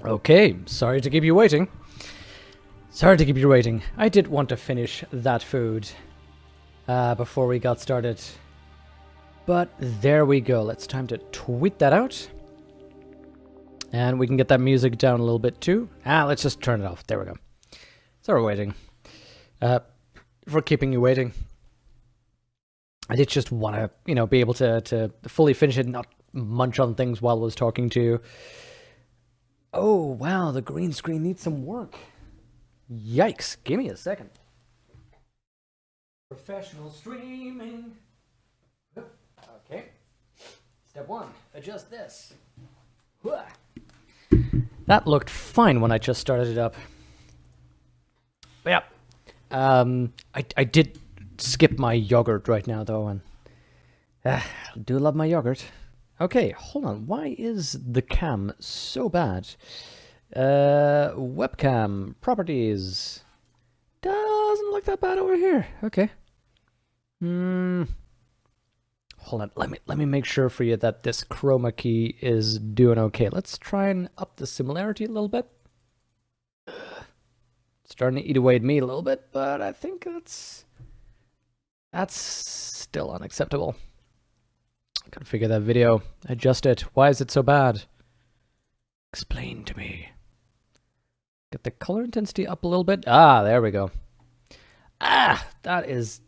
Okay, sorry to keep you waiting. Sorry to keep you waiting. I did want to finish that food before we got started. But there we go. It's time to tweet that out. And we can get that music down a little bit too. Let's just turn it off. There we go. Sorry we're waiting. For keeping you waiting. I did just want to, be able to fully finish it, not munch on things while I was talking to you. Oh, wow, the green screen needs some work. Yikes, give me a second. Professional streaming. Okay. Step one, adjust this. That looked fine when I just started it up. But yeah, I did skip my yogurt right now though, and I do love my yogurt. Okay, hold on. Why is the cam so bad? Webcam properties doesn't look that bad over here. Okay. Hold on. Let me make sure for you that this chroma key is doing okay. Let's try and up the similarity a little bit. It's starting to eat away at me a little bit, but I think that's still unacceptable. Gotta figure that video. Adjust it. Why is it so bad? Explain to me. Get the color intensity up a little bit. There we go. That is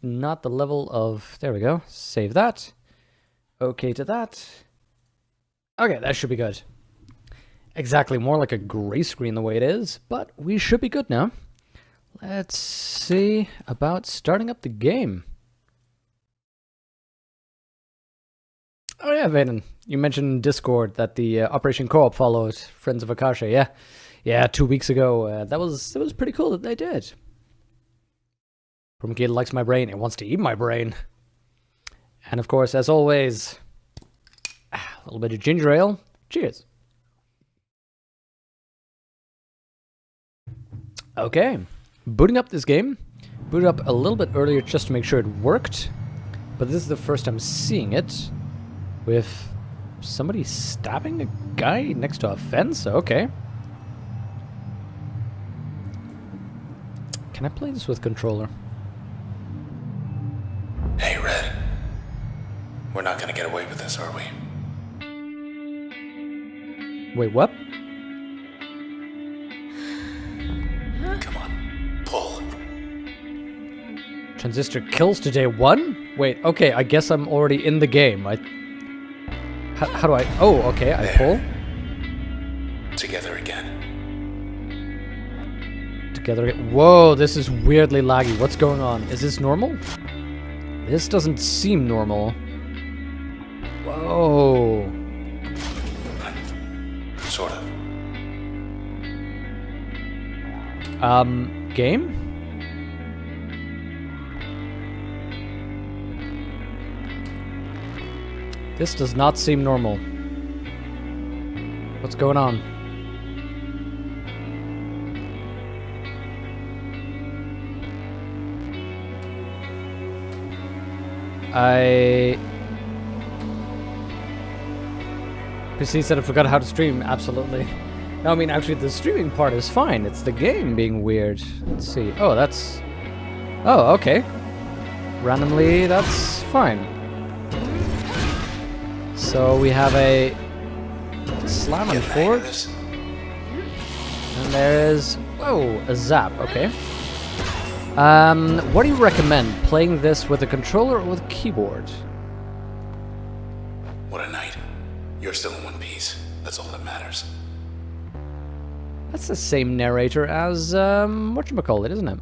not the level of... There we go. Save that. Okay to that. Okay, that should be good. Exactly, more like a gray screen the way it is, but we should be good now. Let's see about starting up the game. Oh yeah, Vaden, you mentioned in Discord that the Operation Co-op followed Friends of Akasha. Yeah, 2 weeks ago. That was pretty cool that they did. Kid likes my brain. It wants to eat my brain. And of course, as always, a little bit of ginger ale. Cheers. Okay, booting up this game. Booted up a little bit earlier just to make sure it worked. But this is the first time seeing it. With somebody stabbing a guy next to a fence? Okay. Can I play this with controller? Hey, Red. We're not gonna get away with this, are we? Wait, what? Come on, pull. Transistor kills today 1? Wait, okay, I guess I'm already in the game. How do I... Oh, okay, I pull. Together again. Together again. Whoa, this is weirdly laggy. What's going on? Is this normal? This doesn't seem normal. Whoa. Sort of. Game? This does not seem normal. What's going on? PC said I forgot how to stream. Absolutely. No, I mean, actually, the streaming part is fine. It's the game being weird. Let's see. Oh, that's... Oh, okay. Randomly, that's fine. So we have a slam and forward. And there's... Whoa, a zap. Okay. What do you recommend? Playing this with a controller or with a keyboard? What a night. You're still in one piece. That's all that matters. That's the same narrator as, whatchamacallit, isn't it?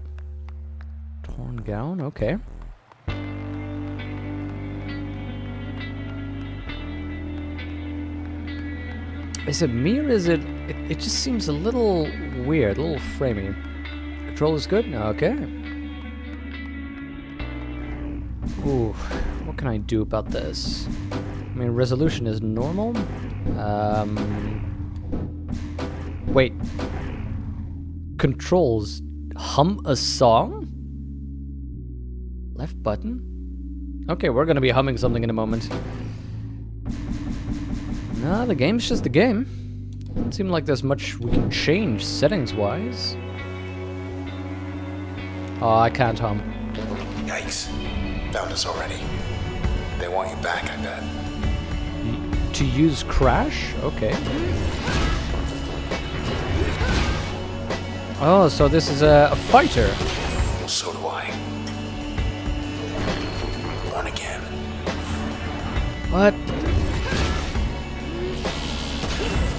Torn gown, okay. Is it me or is it... It just seems a little weird, a little framey. Control is good? Okay. Ooh, what can I do about this? I mean, resolution is normal. Wait. Controls hum a song? Left button? Okay, we're gonna be humming something in a moment. No, the game's just the game. Doesn't seem like there's much we can change settings-wise. Oh, I can't hum. Yikes. Found us already. They want you back, I bet. To use crash? Okay. Oh, so this is a fighter. So do I. One again. What?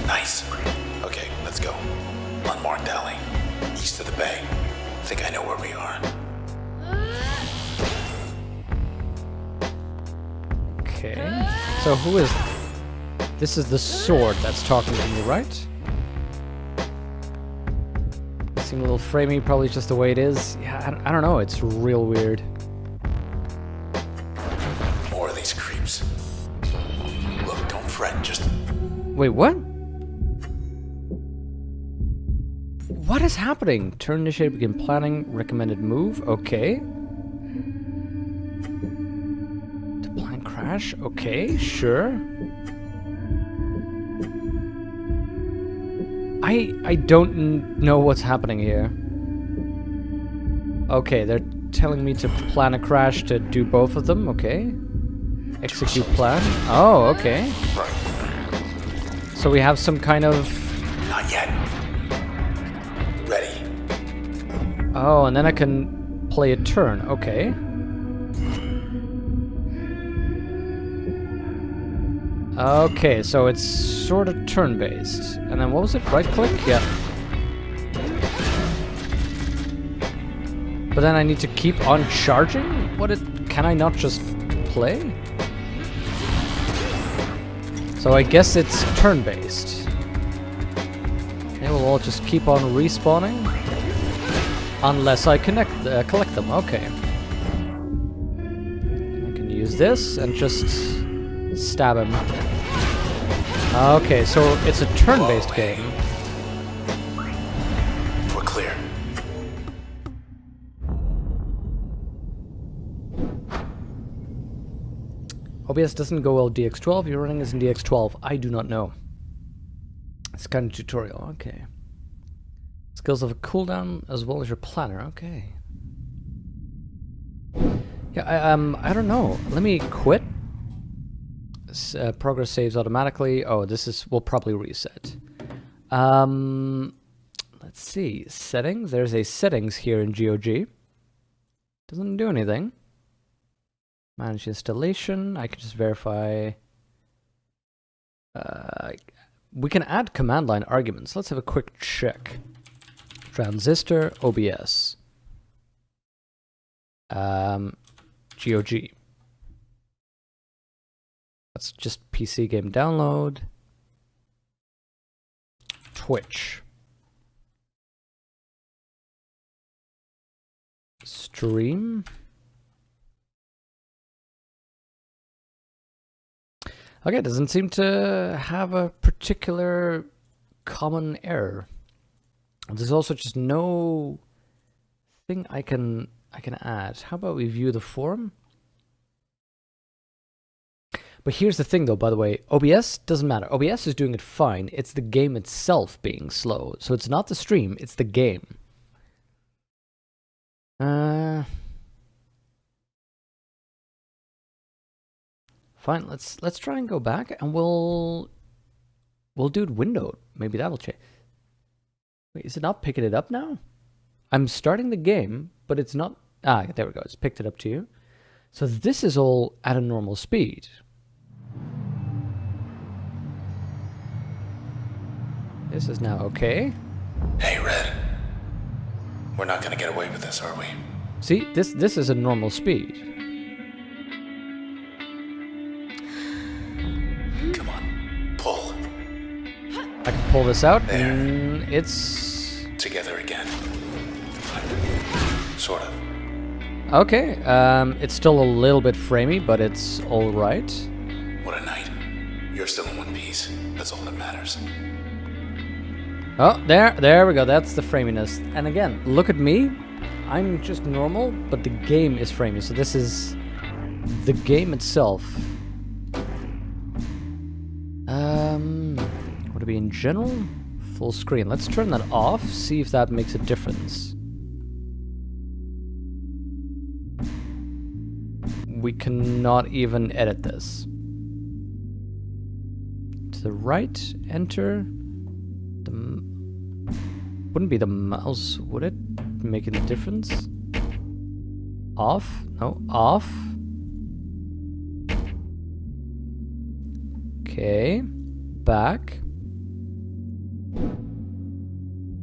Nice. Okay, let's go. Unmarked alley. East of the bay. Think I know where we are. Okay. So who is... This is the sword that's talking to me, right? Seem a little framey, probably just the way it is. Yeah, I don't know, it's real weird. More of these creeps. Look, don't fret, just... Wait, what? What is happening? Turn initiative, begin planning, recommended move, okay. To plan crash, okay, sure. I don't know what's happening here. Okay, they're telling me to plan a crash to do both of them, okay. Execute plan. Oh, okay. So we have some kind of... Not yet. Ready. Oh, and then I can play a turn, okay. Okay, so it's sort of turn-based. And then what was it? Right-click? Yeah. But then I need to keep on charging? Can I not just play? So I guess it's turn-based. They will all just keep on respawning. Unless I collect them, okay. I can use this and just stab him. Okay, so it's a turn-based game. We're clear. OBS doesn't go well DX12. You're running as in DX12. I do not know. It's kind of tutorial. Okay. Skills of a cooldown as well as your planner. Okay. Yeah, I don't know. Let me quit. Progress saves automatically. Oh, will probably reset. Let's see. Settings. There's a settings here in GOG. Doesn't do anything. Manage installation. I can just verify. We can add command line arguments. Let's have a quick check. Transistor, OBS. GOG. That's just PC game download. Twitch. Stream. Okay, it doesn't seem to have a particular common error. There's also just no thing I can add. How about we view the forum? But here's the thing though, by the way, OBS doesn't matter. OBS is doing it fine. It's the game itself being slow. So it's not the stream, it's the game. Fine, let's try and go back and we'll do it windowed. Maybe that'll change. Wait, is it not picking it up now? I'm starting the game, but it's not. Ah, there we go. It's picked it up to you. So this is all at a normal speed. This is now okay. Hey, Red. We're not gonna get away with this, are we? See, this is a normal speed. Come on, pull. I can pull this out, There. and it's Together again. Sort of. okay. It's still a little bit framey, but it's all right. What a night. You're still in one piece. That's all that matters. Oh, there we go. That's the framiness. And again, look at me. I'm just normal, but the game is framey. So this is the game itself. Would it be in general? Full screen. Let's turn that off, see if that makes a difference. We cannot even edit this. To the right, enter. Wouldn't be the mouse, would it? Make any difference? Off? No, off. Okay, back.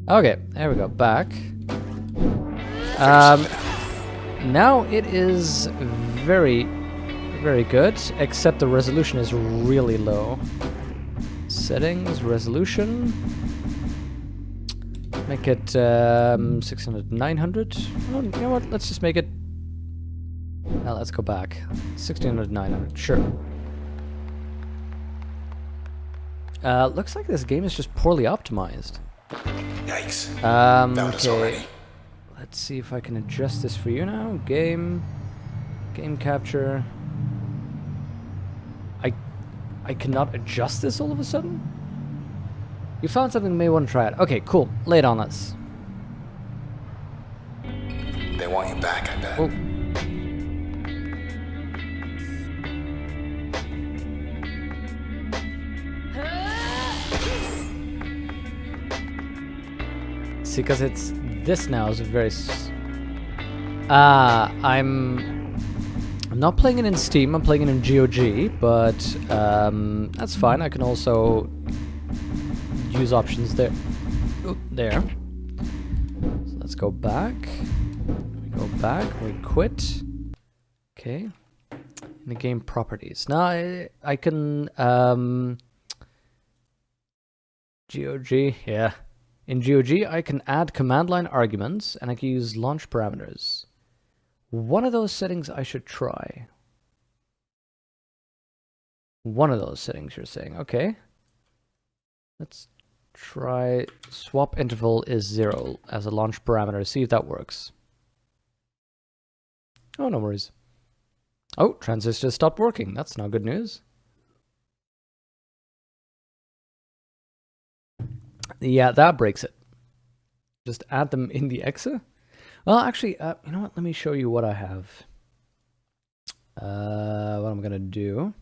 Okay, there we go, back. Now it is very, very good, except the resolution is really low. Settings, resolution. Make it 600, 900. Oh, you know what? Let's just make it. Now let's go back. 1600, 900. Sure. Looks like this game is just poorly optimized. Yikes. Found us Okay. already. Let's see if I can adjust this for you now. Game capture. I cannot adjust this all of a sudden? You found something, may want to try it. Okay, cool. Lay it on us. They want you back, I bet. Oh. See, because it's this now is very. I'm not playing it in Steam. I'm playing it in GOG, but that's fine. I can also use options there. Oh, there. So let's go back. We go back. We quit. Okay. In the game properties. Now I can GOG. Yeah. In GOG, I can add command line arguments, and I can use launch parameters. One of those settings I should try. One of those settings you're saying. Okay. Let's try swap interval is 0 as a launch parameter. See if that works. Oh, no worries. Oh, transistor stopped working. That's not good news. Yeah, that breaks it. Just add them in the exa. Well, actually, you know what? Let me show you what I have. What I'm gonna do.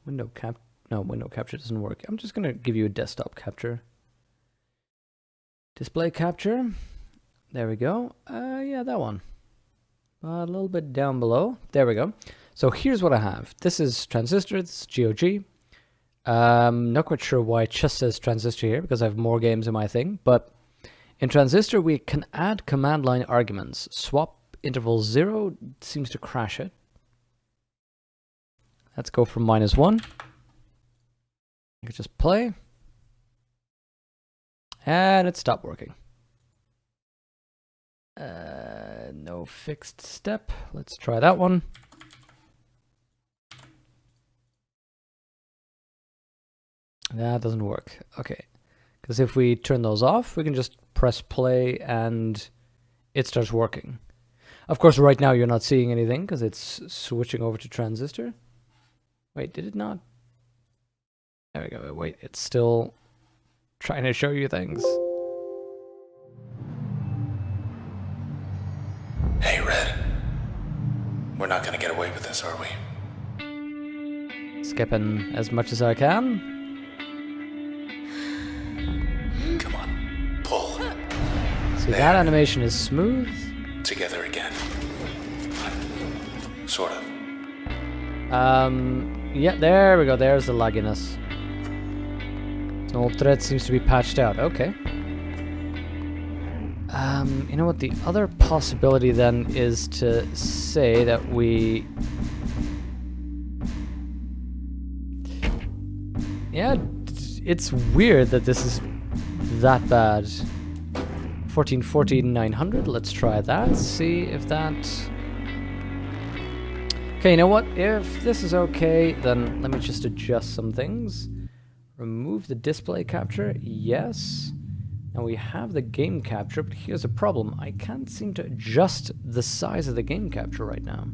Window capture doesn't work. I'm just gonna give you a desktop capture. Display capture. There we go. Yeah, that one. A little bit down below. There we go. So here's what I have. This is Transistor. This is GOG. Not quite sure why it just says Transistor here, because I have more games in my thing, but in Transistor we can add command line arguments. Swap interval 0 seems to crash it. Let's go from -1. I can just play. And it stopped working. No fixed step. Let's try that one. That doesn't work. Okay. Because if we turn those off, we can just press play and it starts working. Of course, right now you're not seeing anything because it's switching over to Transistor. Wait, did it not? There we go. Wait, it's still trying to show you things. Hey, Red. We're not gonna get away with this, are we? Skipping as much as I can. Come on, pull. See, There. that animation is smooth. Together again. Sort of. Yeah, there we go. There's the lagginess. The old thread seems to be patched out. Okay. You know what? The other possibility then is to say that we... Yeah, it's weird that this is that bad. 1440 900. Let's try that. See if that... Okay, you know what? If this is okay, then let me just adjust some things. Remove the display capture. Yes. Now we have the game capture, but here's a problem. I can't seem to adjust the size of the game capture right now.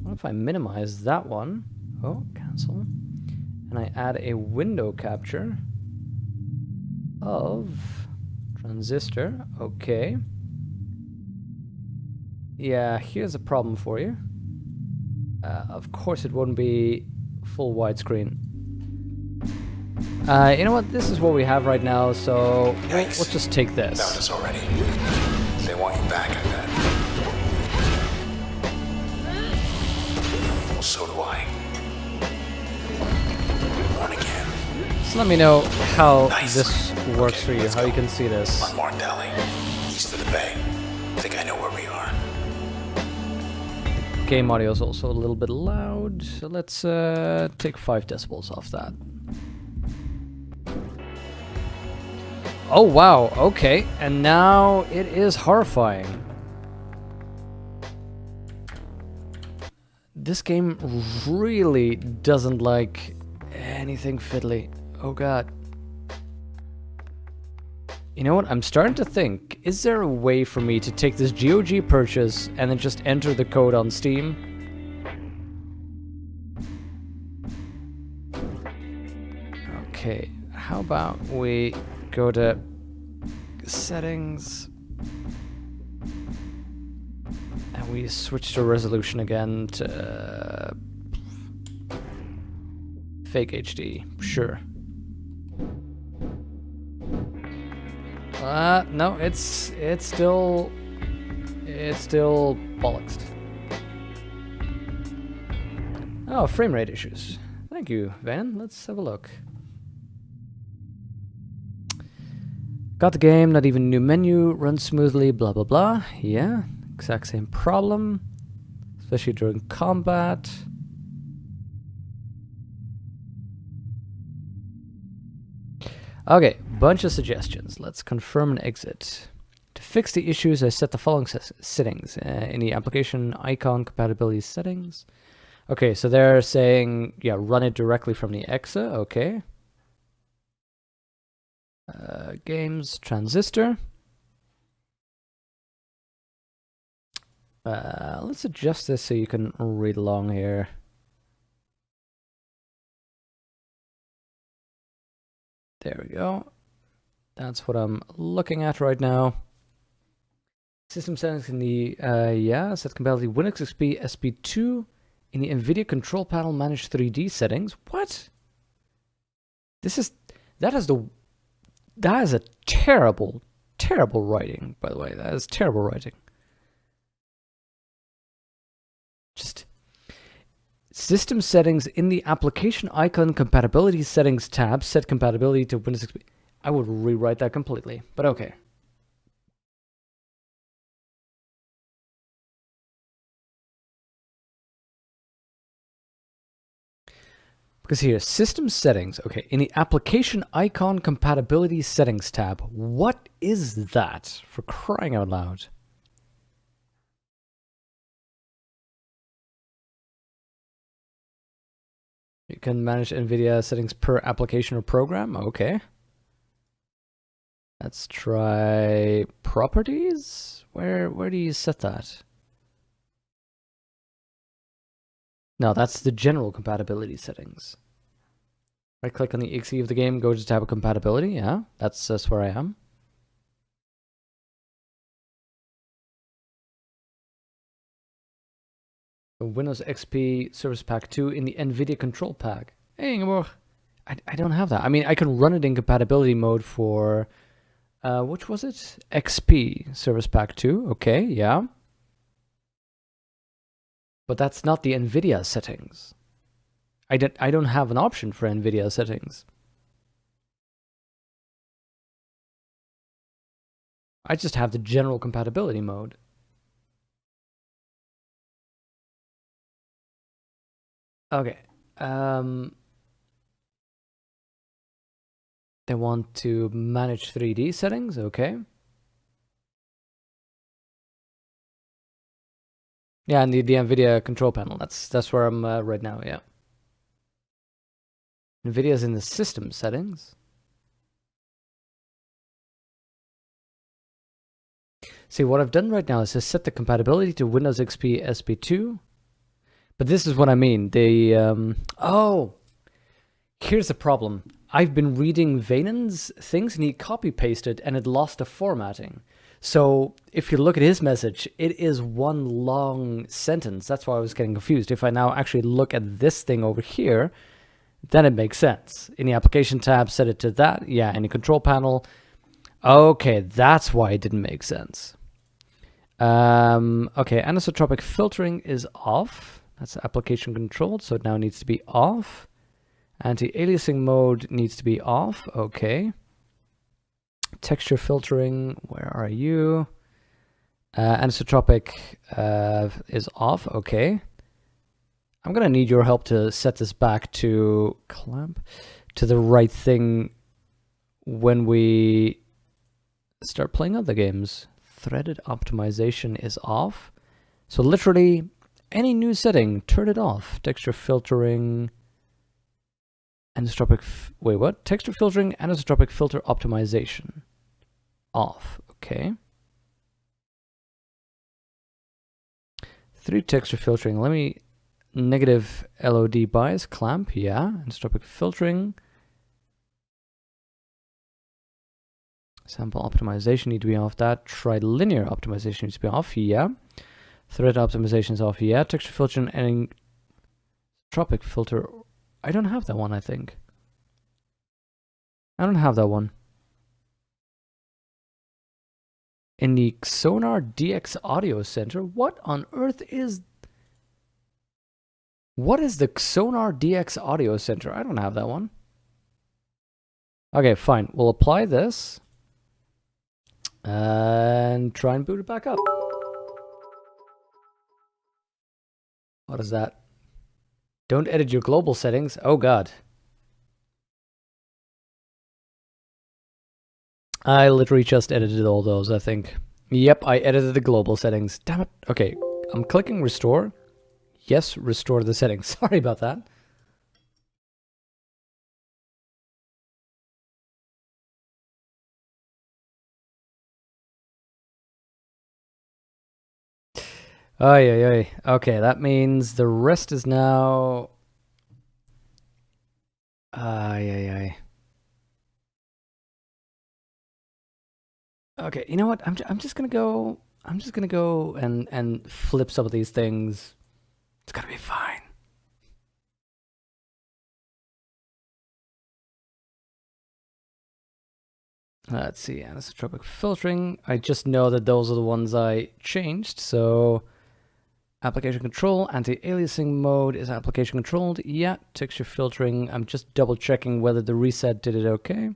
What if I minimize that one? Oh, cancel. and I add a window capture of Transistor. Okay. Yeah, here's a problem for you. Of course it wouldn't be full widescreen. You know what? This is what we have right now, so we'll just take this. Found us already. They want you back, I bet. Well, so do I. One again. So let me know how Nice. this works Okay, for you, let's how you go. can see this. Unmarked alley, east of the bay. Think I know where we are. Game audio is also a little bit loud, so let's take 5 decibels off that. Oh wow, okay, and now it is horrifying. This game really doesn't like anything fiddly. Oh god. You know what, I'm starting to think, is there a way for me to take this GOG purchase and then just enter the code on Steam? Okay, how about we go to settings and we switch to resolution again to fake HD, sure. No, it's still bollocks. Oh, frame rate issues. Thank you, Van. Let's have a look. Got the game, not even new menu, runs smoothly, blah blah blah. Yeah, exact same problem, especially during combat. Okay, bunch of suggestions. Let's confirm and exit. To fix the issues, I set the following settings in the application icon compatibility settings. Okay, so they're saying, yeah, run it directly from the exe. Okay. Games, Transistor. Let's adjust this so you can read along here. There we go. That's what I'm looking at right now. System settings in the, yeah, set compatibility Windows XP SP2 in the NVIDIA control panel manage 3D settings. What? That is a terrible, terrible writing, by the way. That is terrible writing. Just system settings in the application icon compatibility settings tab, set compatibility to Windows XP. I would rewrite that completely, but okay. Because here, system settings, okay, in the application icon compatibility settings tab, what is that, for crying out loud? You can manage NVIDIA settings per application or program, okay. Let's try properties. Where do you set that? No, that's the general compatibility settings. Right click on the exe of the game, go to tab of compatibility. Yeah, that's where I am. So Windows XP Service Pack 2 in the NVIDIA Control Pack. Hey, Ingeborg. I don't have that. I mean, I can run it in compatibility mode for, which was it? XP Service Pack 2. Okay, yeah. But that's not the NVIDIA settings. I don't have an option for NVIDIA settings. I just have the general compatibility mode. Okay. They want to manage 3D settings. Okay. Yeah, and the NVIDIA control panel. That's where I'm right now. Yeah. NVIDIA's in the system settings. See, what I've done right now is to set the compatibility to Windows XP SP2. But this is what I mean. They, oh, Here's the problem. I've been reading Vaynon's things and he copy pasted and it lost the formatting. So if you look at his message, it is one long sentence. That's why I was getting confused. If I now actually look at this thing over here, then it makes sense. In the application tab, set it to that. Yeah, in the control panel. Okay, that's why it didn't make sense. Okay, anisotropic filtering is off. That's application controlled, so it now needs to be off. Anti-aliasing mode needs to be off. Okay. Texture filtering, where are you? Anisotropic is off. Okay. I'm gonna need your help to set this back to clamp to the right thing when we start playing other games. Threaded optimization is off. So literally any new setting, turn it off. Texture filtering, anisotropic, wait, what? Texture filtering, anisotropic filter optimization. Off, okay. 3 texture filtering, let me, negative LOD bias, clamp, yeah. Anisotropic filtering. Sample optimization need to be off that. Trilinear optimization needs to be off, yeah. Thread optimization is off, yeah. Texture filtering and anisotropic filter, I don't have that one, I think. I don't have that one. In the Sonar DX Audio Center, what on earth is... What is the Sonar DX Audio Center? I don't have that one. Okay, fine. We'll apply this. And try and boot it back up. What is that? Don't edit your global settings. Oh god. I literally just edited all those, I think. Yep, I edited the global settings. Damn it. Okay, I'm clicking restore. Yes, restore the settings. Sorry about that. Oy, oy, oy. Okay, that means the rest is now... Ay, ay, ay. Okay, you know what? I'm just gonna go and flip some of these things. It's gonna be fine. Let's see, anisotropic filtering. I just know that those are the ones I changed, so application control, anti-aliasing mode is application controlled. Yeah, texture filtering. I'm just double checking whether the reset did it okay.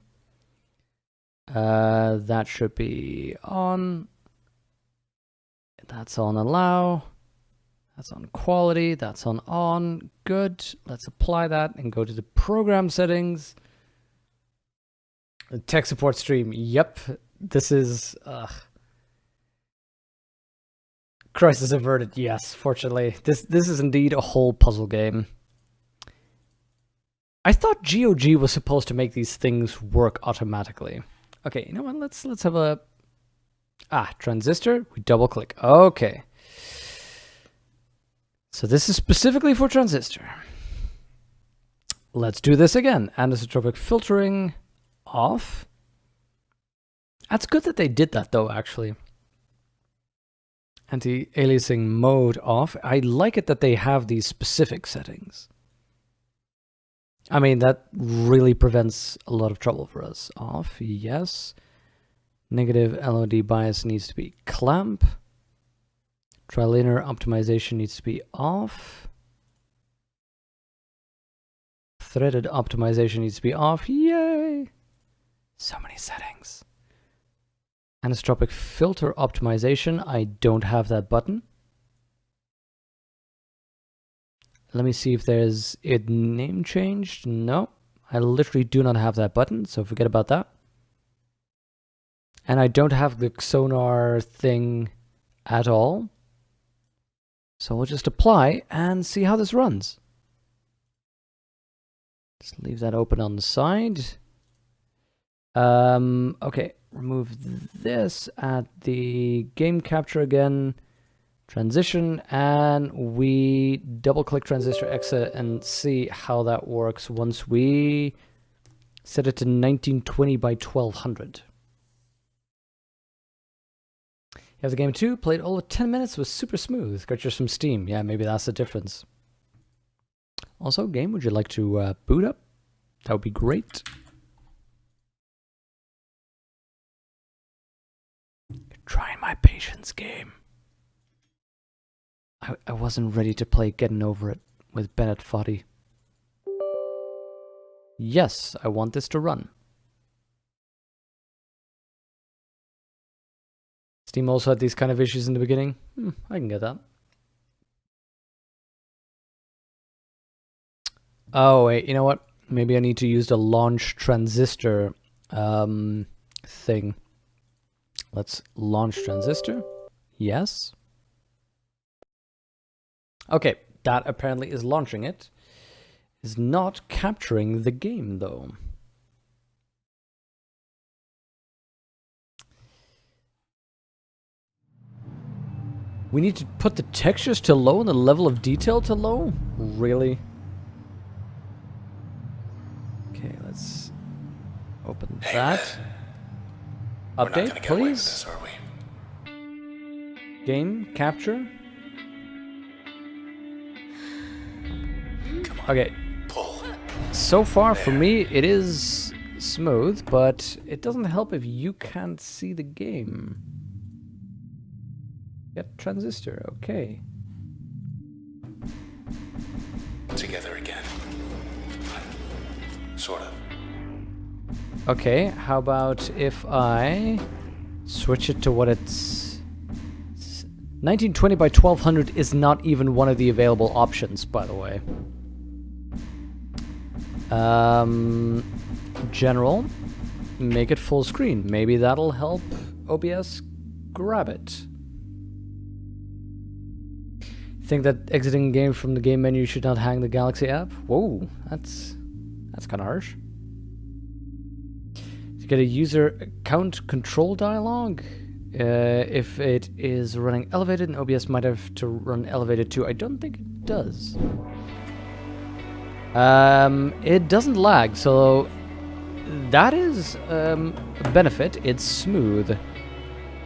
That should be on. That's on allow. That's on quality. That's on. Good. Let's apply that and go to the program settings. The tech support stream. Yep. This is crisis averted. Yes, fortunately. This is indeed a whole puzzle game. I thought GOG was supposed to make these things work automatically. Okay, you know what? Let's have a transistor. We double click. Okay. So this is specifically for transistor. Let's do this again. Anisotropic filtering off. That's good that they did that though, actually. Anti-aliasing mode off. I like it that they have these specific settings. I mean, that really prevents a lot of trouble for us. Off, yes. Negative LOD bias needs to be clamp. Trilinear optimization needs to be off. Threaded optimization needs to be off. Yay! So many settings. Anisotropic filter optimization. I don't have that button. Let me see if there's a name changed. No, I literally do not have that button, so forget about that. And I don't have the Sonar thing at all. So we'll just apply and see how this runs. Just leave that open on the side. Okay, remove this, add the game capture again. Transition, and we double click transistor exit and see how that works once we set it to 1920 by 1200. You have the game too, played all of 10 minutes, was super smooth. Got yours from Steam. Yeah, maybe that's the difference. Also, game, would you like to boot up? That would be great. Trying my patience game. I wasn't ready to play Getting Over It with Bennett Foddy. Yes, I want this to run. Steam also had these kind of issues in the beginning. I can get that. Oh, wait, you know what? Maybe I need to use the launch transistor thing. Let's launch transistor. Yes. Okay, that apparently is launching it. Is not capturing the game, though. We need to put the textures to low and the level of detail to low? Really? Okay, let's open that. Update, please. This, are we? Game capture. Come on. Okay. Pull. So far for me it is smooth, but it doesn't help if you can't see the game. Get transistor, okay. Together again. Sort of. Okay, how about if I switch it to what it's... 1920 by 1200 is not even one of the available options, by the way. General, make it full screen. Maybe that'll help OBS grab it. Think that exiting game from the game menu should not hang the Galaxy app? Whoa, that's kind of harsh. To get a user account control dialog, if it is running elevated, and OBS might have to run elevated too. I don't think it does. It doesn't lag, so that is a benefit. It's smooth. It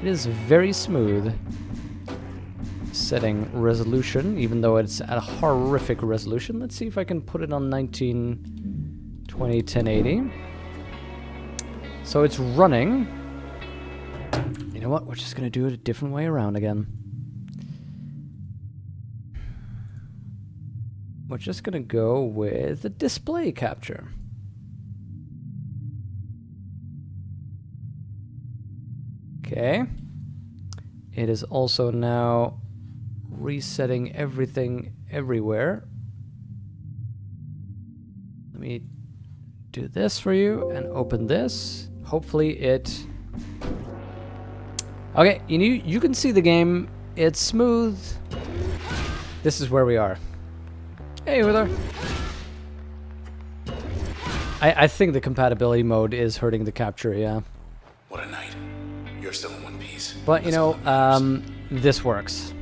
is very smooth. Setting resolution, even though it's at a horrific resolution. Let's see if I can put it on 1920 1080. So it's running. You know what? We're just gonna do it a different way around again. We're just gonna go with the display capture. Okay. It is also now resetting everything everywhere. Let me do this for you and open this. Hopefully it... Okay, you can see the game. It's smooth. This is where we are. Hey, there. I think the compatibility mode is hurting the capture, yeah. What a night. You're still in one piece. But, you know, this works.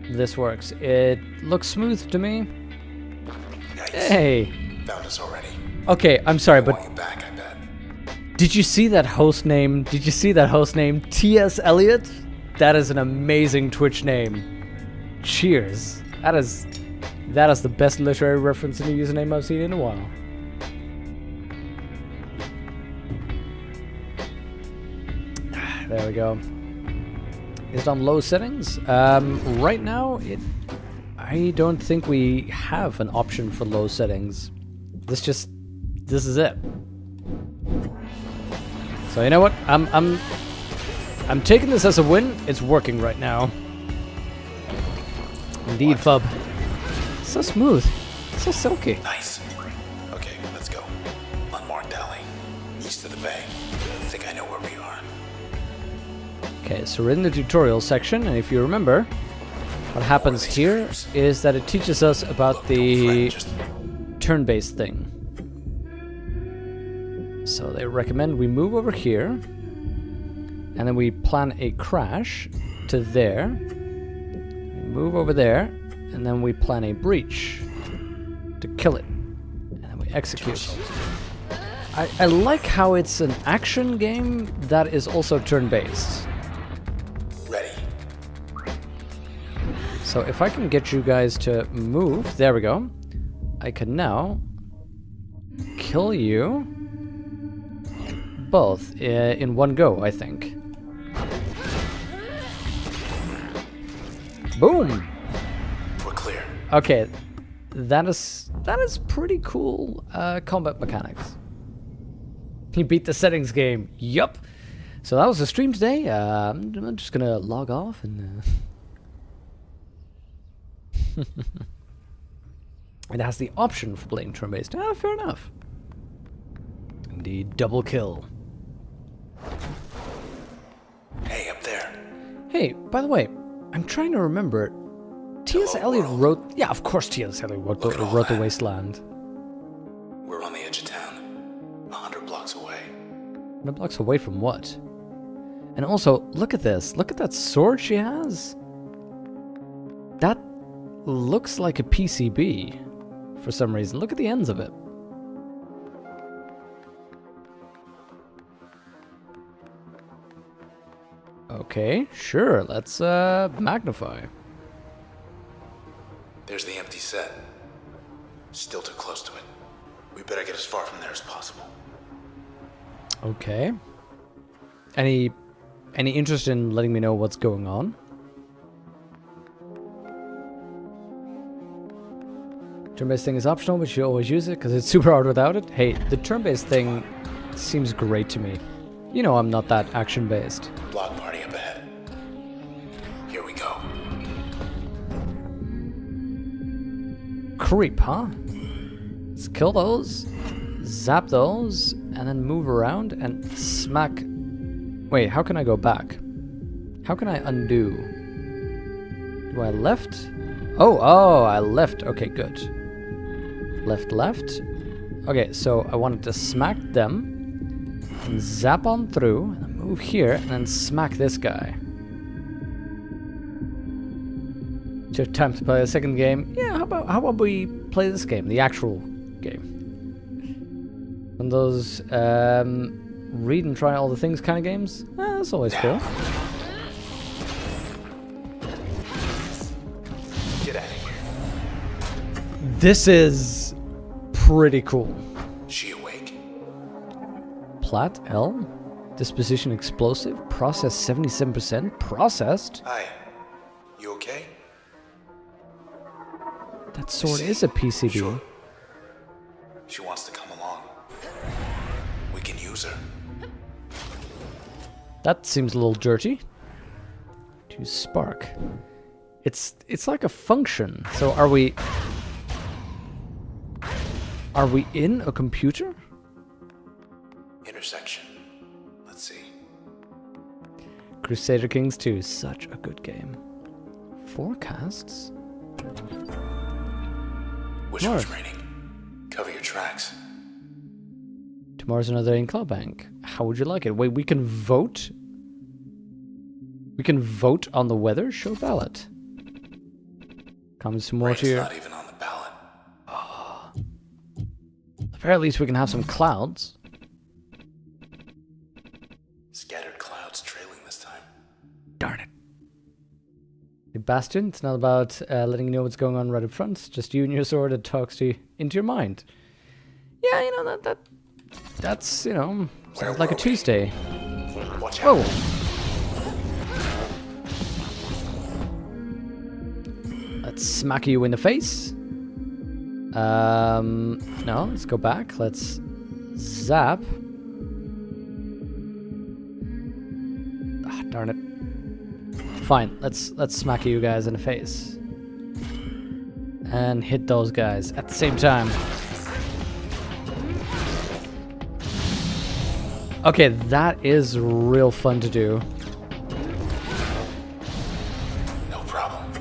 This works. It looks smooth to me. Nice. Hey. Found us already. Okay, I'm sorry, I but want you back, I bet. did you see that host name? Did you see that host name? T.S. Eliot? That is an amazing Twitch name. Cheers. That is the best literary reference in a username I've seen in a while. There we go. Is it on low settings? Right now, I don't think we have an option for low settings. This is it. So you know what? I'm taking this as a win. It's working right now. Indeed, Fub. So smooth. So silky. Nice. Okay, let's go. Unmarked alley. East of the bay. I think I know where we are. Okay, so we're in the tutorial section, and if you remember, what happens here is that it teaches us about the turn-based thing. So they recommend we move over here, and then we plan a crash to there, move over there, and then we plan a breach to kill it. And then we execute. I like how it's an action game that is also turn-based. Ready. So if I can get you guys to move, there we go. I can now kill you both in one go, I think. Boom! We're clear. Okay, that is pretty cool combat mechanics. He beat the settings game. Yup. So that was the stream today. I'm just gonna log off and. It has the option for playing turn-based. Ah, fair enough. Indeed, double kill. Hey, up there. Hey, by the way, I'm trying to remember. T.S. Eliot wrote. Yeah, of course, T.S. Eliot wrote The Wasteland. We're on the edge of town, 100 blocks away. 100 blocks away from what? And also, look at this. Look at that sword she has. That looks like a PCB for some reason. Look at the ends of it. Okay, sure. Let's magnify. There's the empty set. Still too close to it. We better get as far from there as possible. Okay. Any interest in letting me know what's going on? Turn-based thing is optional, but you always use it because it's super hard without it. Hey, the turn-based thing seems great to me. You know I'm not that action-based. Block party up ahead. Here we go. Creep, huh? Let's kill those, zap those, and then move around and smack. Wait, how can I go back? How can I undo? Do I left? Oh, I left. Okay, good. Left. Okay, so I wanted to smack them, and zap on through, and then move here, and then smack this guy. Do you have time to play the second game? Yeah, how about we play this game, the actual game? One of those read and try all the things kind of games? That's always cool. Get out of here. This is pretty cool. She awake? Plat L, disposition explosive, process 77%, processed. Hi. You okay? That sword is a PCB. Sure. She wants to come along. We can use her. That seems a little dirty. To spark. It's like a function. So are we in a computer? Intersection. Let's see. Crusader Kings 2, such a good game. Forecasts? Which one's raining? Cover your tracks. Tomorrow's another day in Clubbank. How would you like it? Wait, we can vote? We can vote on the weather? Show ballot. Comes some more Rain's to your... not even on the ballot. At the very least, we can have some clouds. Scattered clouds trailing this time. Darn it. Hey, Bastion, it's not about letting you know what's going on right up front. It's just you and your sword that talks to you into your mind. Yeah, you know, that's, you know, sounds like a Tuesday. Watch out. Whoa. Let's smack you in the face. No, let's go back. Let's zap. Ah, darn it. Fine, let's smack you guys in the face. And hit those guys at the same time. Okay, that is real fun to do. No problem.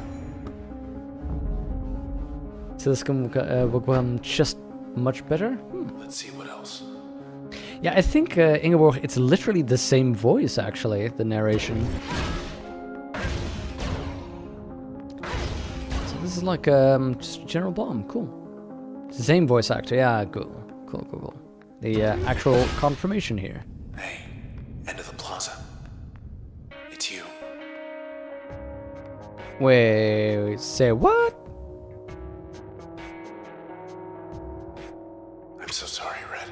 So this will become just much better. Let's see what else. Yeah, I think Ingeborg, it's literally the same voice, actually, the narration. this is like just General Bomb. Cool. It's the same voice actor. Yeah, cool. Cool. The actual confirmation here. Hey, end of the plaza. It's you. Wait, say what? I'm so sorry, Red.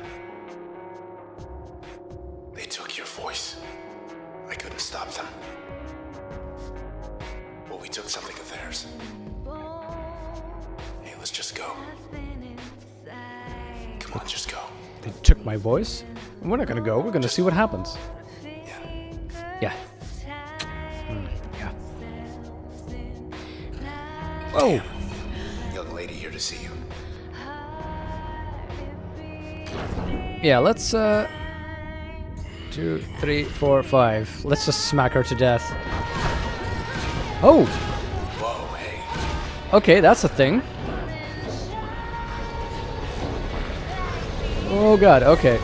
They took your voice. I couldn't stop them. Well, we took something of theirs. Hey, let's just go. Come on, just go. They took my voice? We're not gonna go, we're gonna see what happens. Yeah. Yeah. Whoa! Young lady here to see you. Yeah, let's 2, 3, 4, 5. Let's just smack her to death. Oh! Whoa, hey. Okay, that's a thing. Oh god, okay.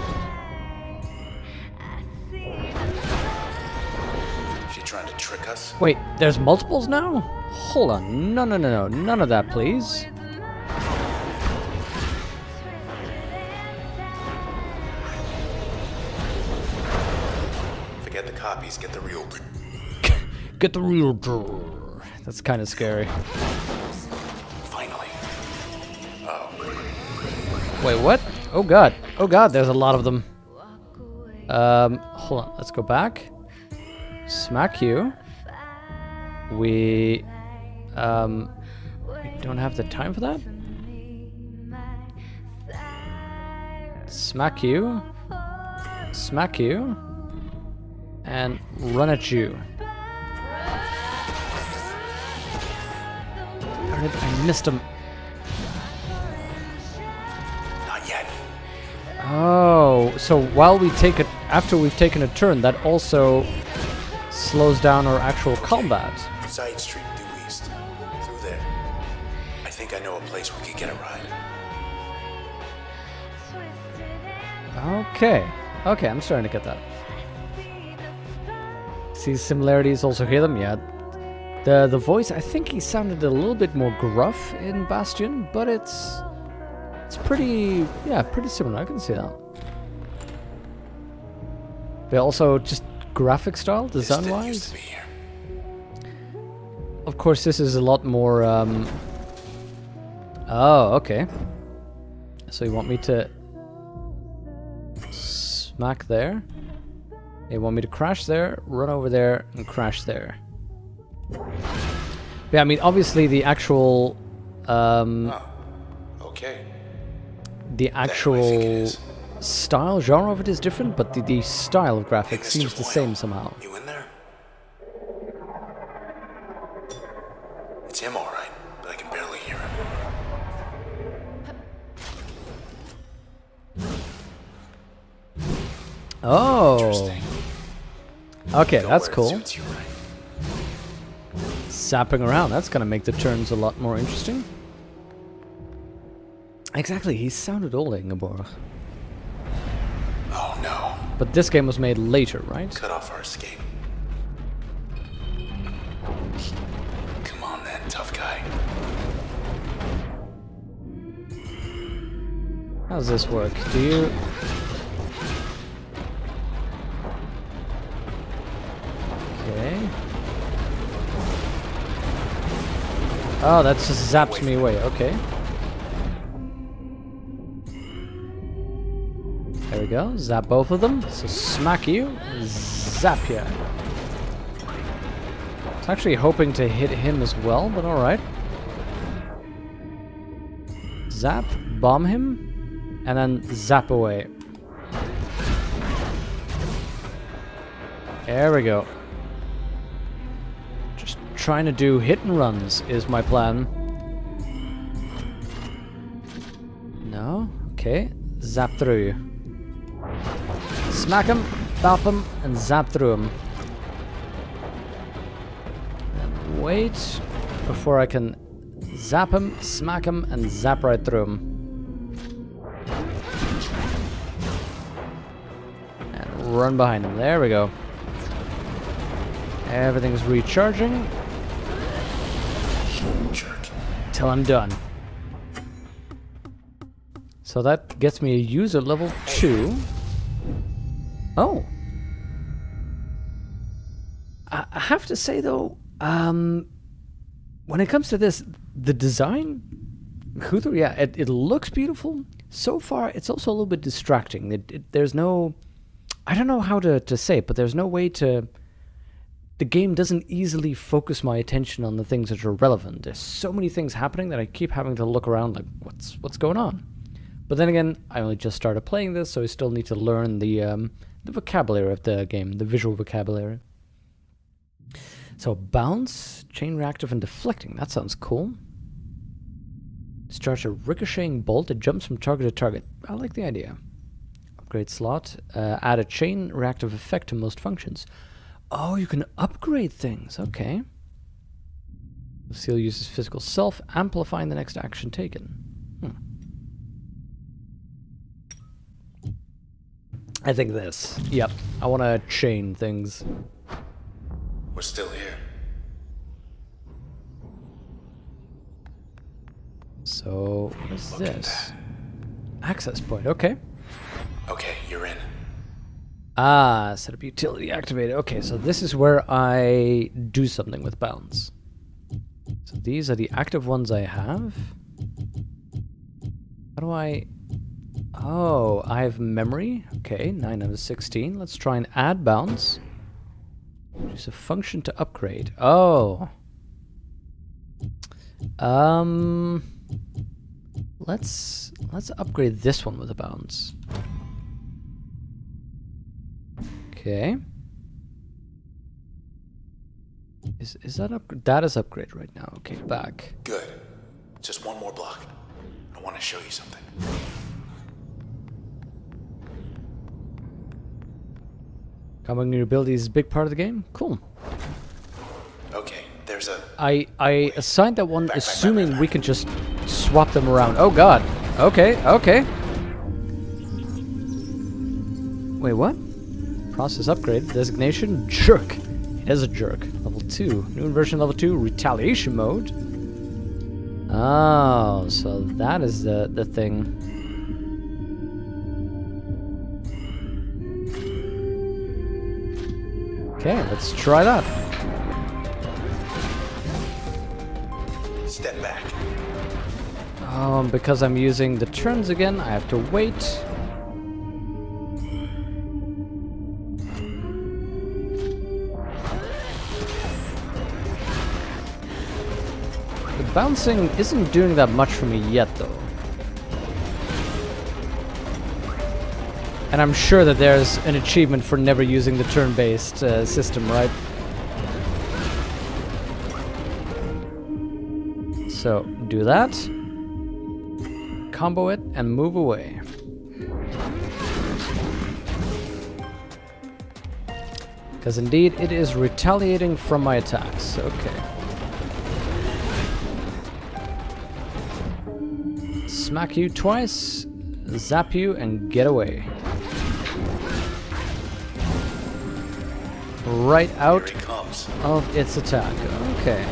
She trying to trick us? Wait, there's multiples now? Hold on, no, none of that, please. Forget the copies, get the real. Get the real drawer. That's kind of scary. Finally. Oh. Wait, what? Oh god, there's a lot of them. Hold on, let's go back. Smack you. We don't have the time for that. Smack you. Smack you. And run at you. Darn it, I missed him. Not yet. Oh, so while we take it, after we've taken a turn, that also slows down our actual combat. Side street due east. Through there. I think I know a place we could get a ride. Okay, I'm starting to get that. See similarities, also hear them, yeah. The voice, I think he sounded a little bit more gruff in Bastion, but it's pretty similar. I can see that. But also just graphic style, design-wise. Of course, this is a lot more. Oh, okay. So you want me to smack there? You want me to crash there, run over there, and crash there? Yeah, I mean, obviously the actual. Okay. The actual style, genre of it is different, but the style of graphics seems the same somehow. You in there? It's him, all right, but I can barely hear him. Oh. Interesting. Okay, Go that's where it cool. suits you, right? Zapping around, that's gonna make the turns a lot more interesting. Exactly, he sounded old, Ingeborg. Oh no. But this game was made later, right? Cut off our escape. Come on then, tough guy. How does this work? Do you... Okay. Oh, that just zaps me away, okay. There we go, zap both of them. So smack you, zap ya. I was actually hoping to hit him as well, but alright. Zap, bomb him, and then zap away. There we go. Just trying to do hit and runs is my plan. No? Okay. Zap through you. Smack him, bop him, and zap through him. And wait before I can zap him, smack him, and zap right through him. And run behind him. There we go. Everything's recharging. Jerk. till I'm done. So that gets me a user level 2. Oh. I have to say though, when it comes to this, the design, yeah, it looks beautiful. So far, it's also a little bit distracting. There's no, I don't know how to say it, but there's no way to, the game doesn't easily focus my attention on the things that are relevant. There's so many things happening that I keep having to look around like, what's going on? But then again, I only just started playing this, so I still need to learn the vocabulary of the game, the visual vocabulary. So bounce, chain reactive, and deflecting. That sounds cool. Discharge a ricocheting bolt that jumps from target to target. I like the idea. Upgrade slot. Add a chain reactive effect to most functions. Oh, you can upgrade things. Okay. The seal uses physical self, amplifying the next action taken. I think this. Yep. I want to chain things. We're still here. So, what is Look at this? that. Access point. Okay. Okay, you're in. Ah, set up utility activated. Okay, so this is where I do something with bounce. So these are the active ones I have. How do I... Oh, I have memory. Okay, 9 out of 16. Let's try and add bounce. Use a function to upgrade. Oh. Let's upgrade this one with a bounce. Okay. Is that upgrade? That is upgrade right now. Okay, back. Good. Just one more block. I want to show you something. Combining your abilities is a big part of the game. Cool. Okay, there's a... I assigned that one assuming we can just swap them around. Oh god. Okay, okay. Wait, what? Process upgrade. Designation jerk. It is a jerk. Level 2. New inversion level 2. Retaliation mode. Oh, so that is the thing. Okay, let's try that. Step back. Because I'm using the turns again, I have to wait. The bouncing isn't doing that much for me yet, though. And I'm sure that there's an achievement for never using the turn-based system, right? So, do that. Combo it and move away. Because indeed, it is retaliating from my attacks. Okay. Smack you twice, zap you, and get away. Right out Here he comes. of its attack. Okay.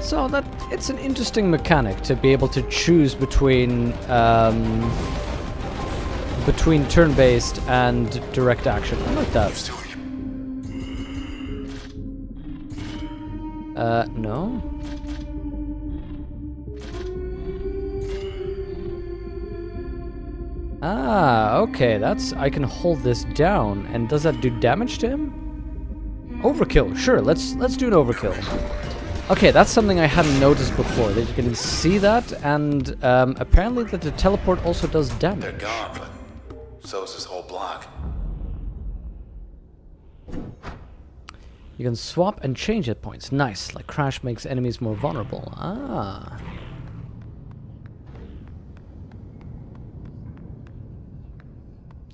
So that it's an interesting mechanic to be able to choose between turn-based and direct action. I like that. No. Ah, okay, I can hold this down. And does that do damage to him? Overkill, sure, let's do an overkill. Okay, that's something I hadn't noticed before, that you can see that, and apparently that the teleport also does damage. They're gone, but so is this whole block. You can swap and change hit points. Nice, like Crash makes enemies more vulnerable. Ah.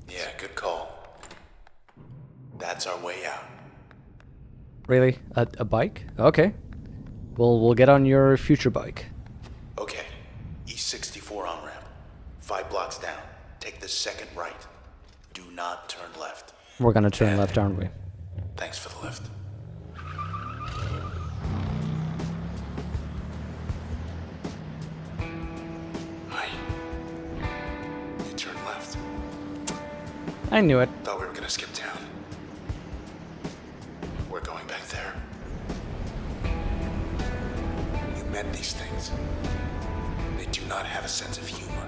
Yeah, good call. That's our way out. Really? A bike? Okay. We'll get on your future bike. Okay, East 64 on ramp. 5 blocks down. Take this second right. Do not turn left. We're gonna turn left, aren't we? Thanks for the lift. Hi. You turn left. I knew it. Thought we were gonna skip town. We're going back there. You met these things. They do not have a sense of humor.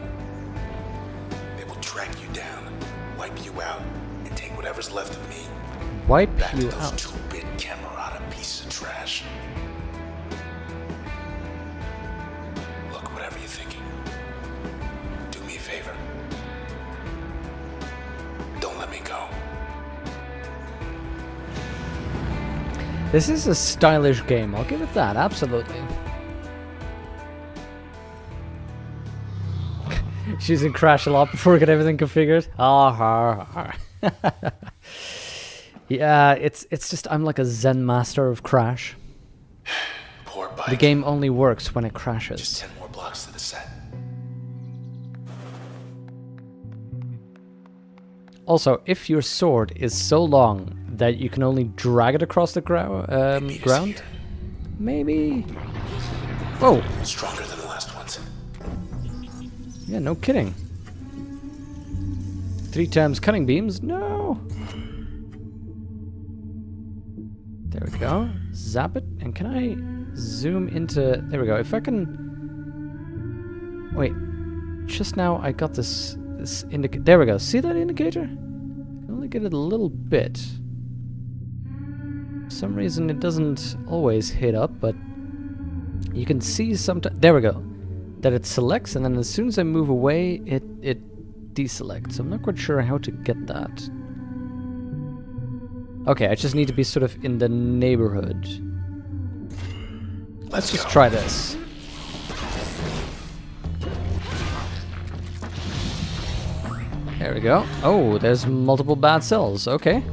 They will track you down, wipe you out, and take whatever's left of me. Wipe Back you to those out. 2-bit Camerata pieces of trash. Look, whatever you're thinking, do me a favor. Don't let me go. This is a stylish game, I'll give it that, absolutely. She's in Crash a lot before we get everything configured. Yeah, it's just I'm like a Zen master of Crash. Poor bike. The game only works when it Just crashes. 10 more blocks to the set. Also, if your sword is so long that you can only drag it across the They beat us ground, here. maybe... Whoa! Stronger than the last ones. Yeah, no kidding. 3 times cutting beams? No! There we go. Zap it. And can I zoom into... There we go. If I can... Wait. Just now I got this indicator. There we go. See that indicator? I can only get it a little bit. For some reason it doesn't always hit up, but... You can see sometimes... There we go. That it selects, and then as soon as I move away, it deselects. I'm not quite sure how to get that. Okay, I just need to be sort of in the neighborhood. Let's just try this. There we go. Oh, there's multiple bad cells. Okay.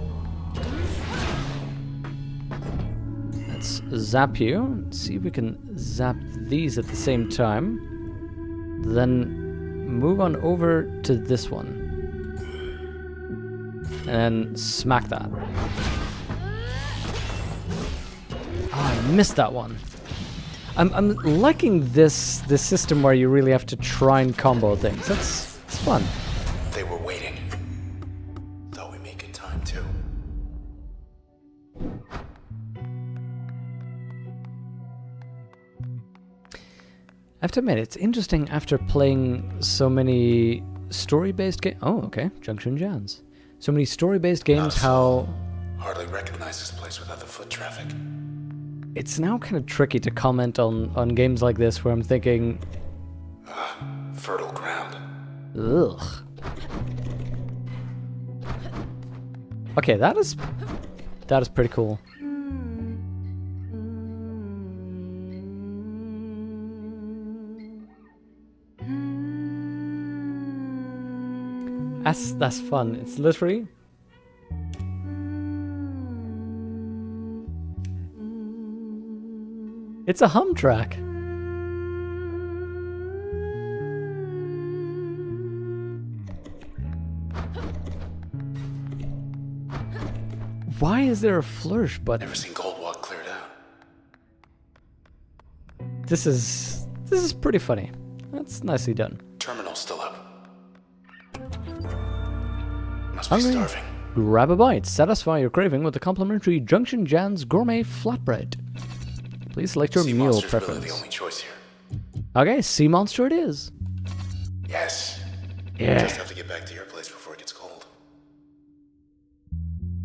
Let's zap you. Let's see if we can zap these at the same time. Then move on over to this one. And smack that. Oh, I missed that one. I'm liking this system where you really have to try and combo things. It's fun. They were waiting. Thought we made good time, too. I have to admit, it's interesting after playing so many story-based games. Oh, okay. Junction Jans. So many story-based games, how... Hardly recognize this place without the foot traffic. It's now kind of tricky to comment on games like this where I'm thinking... Fertile ground. Ugh. Okay, that is pretty cool. That's fun. It's literally... It's a hum track. Why is there a flourish button? Never seen Goldwalk cleared out. This is pretty funny. That's nicely done. Terminal still up. Must Hungry? be starving. Grab a bite. Satisfy your craving with the complimentary Junction Jan's Gourmet Flatbread. Please select your Sea meal Monster's really preference. the only choice here. Okay, Sea Monster it is. Yes. Yeah. Just have to get back to your place before it gets cold.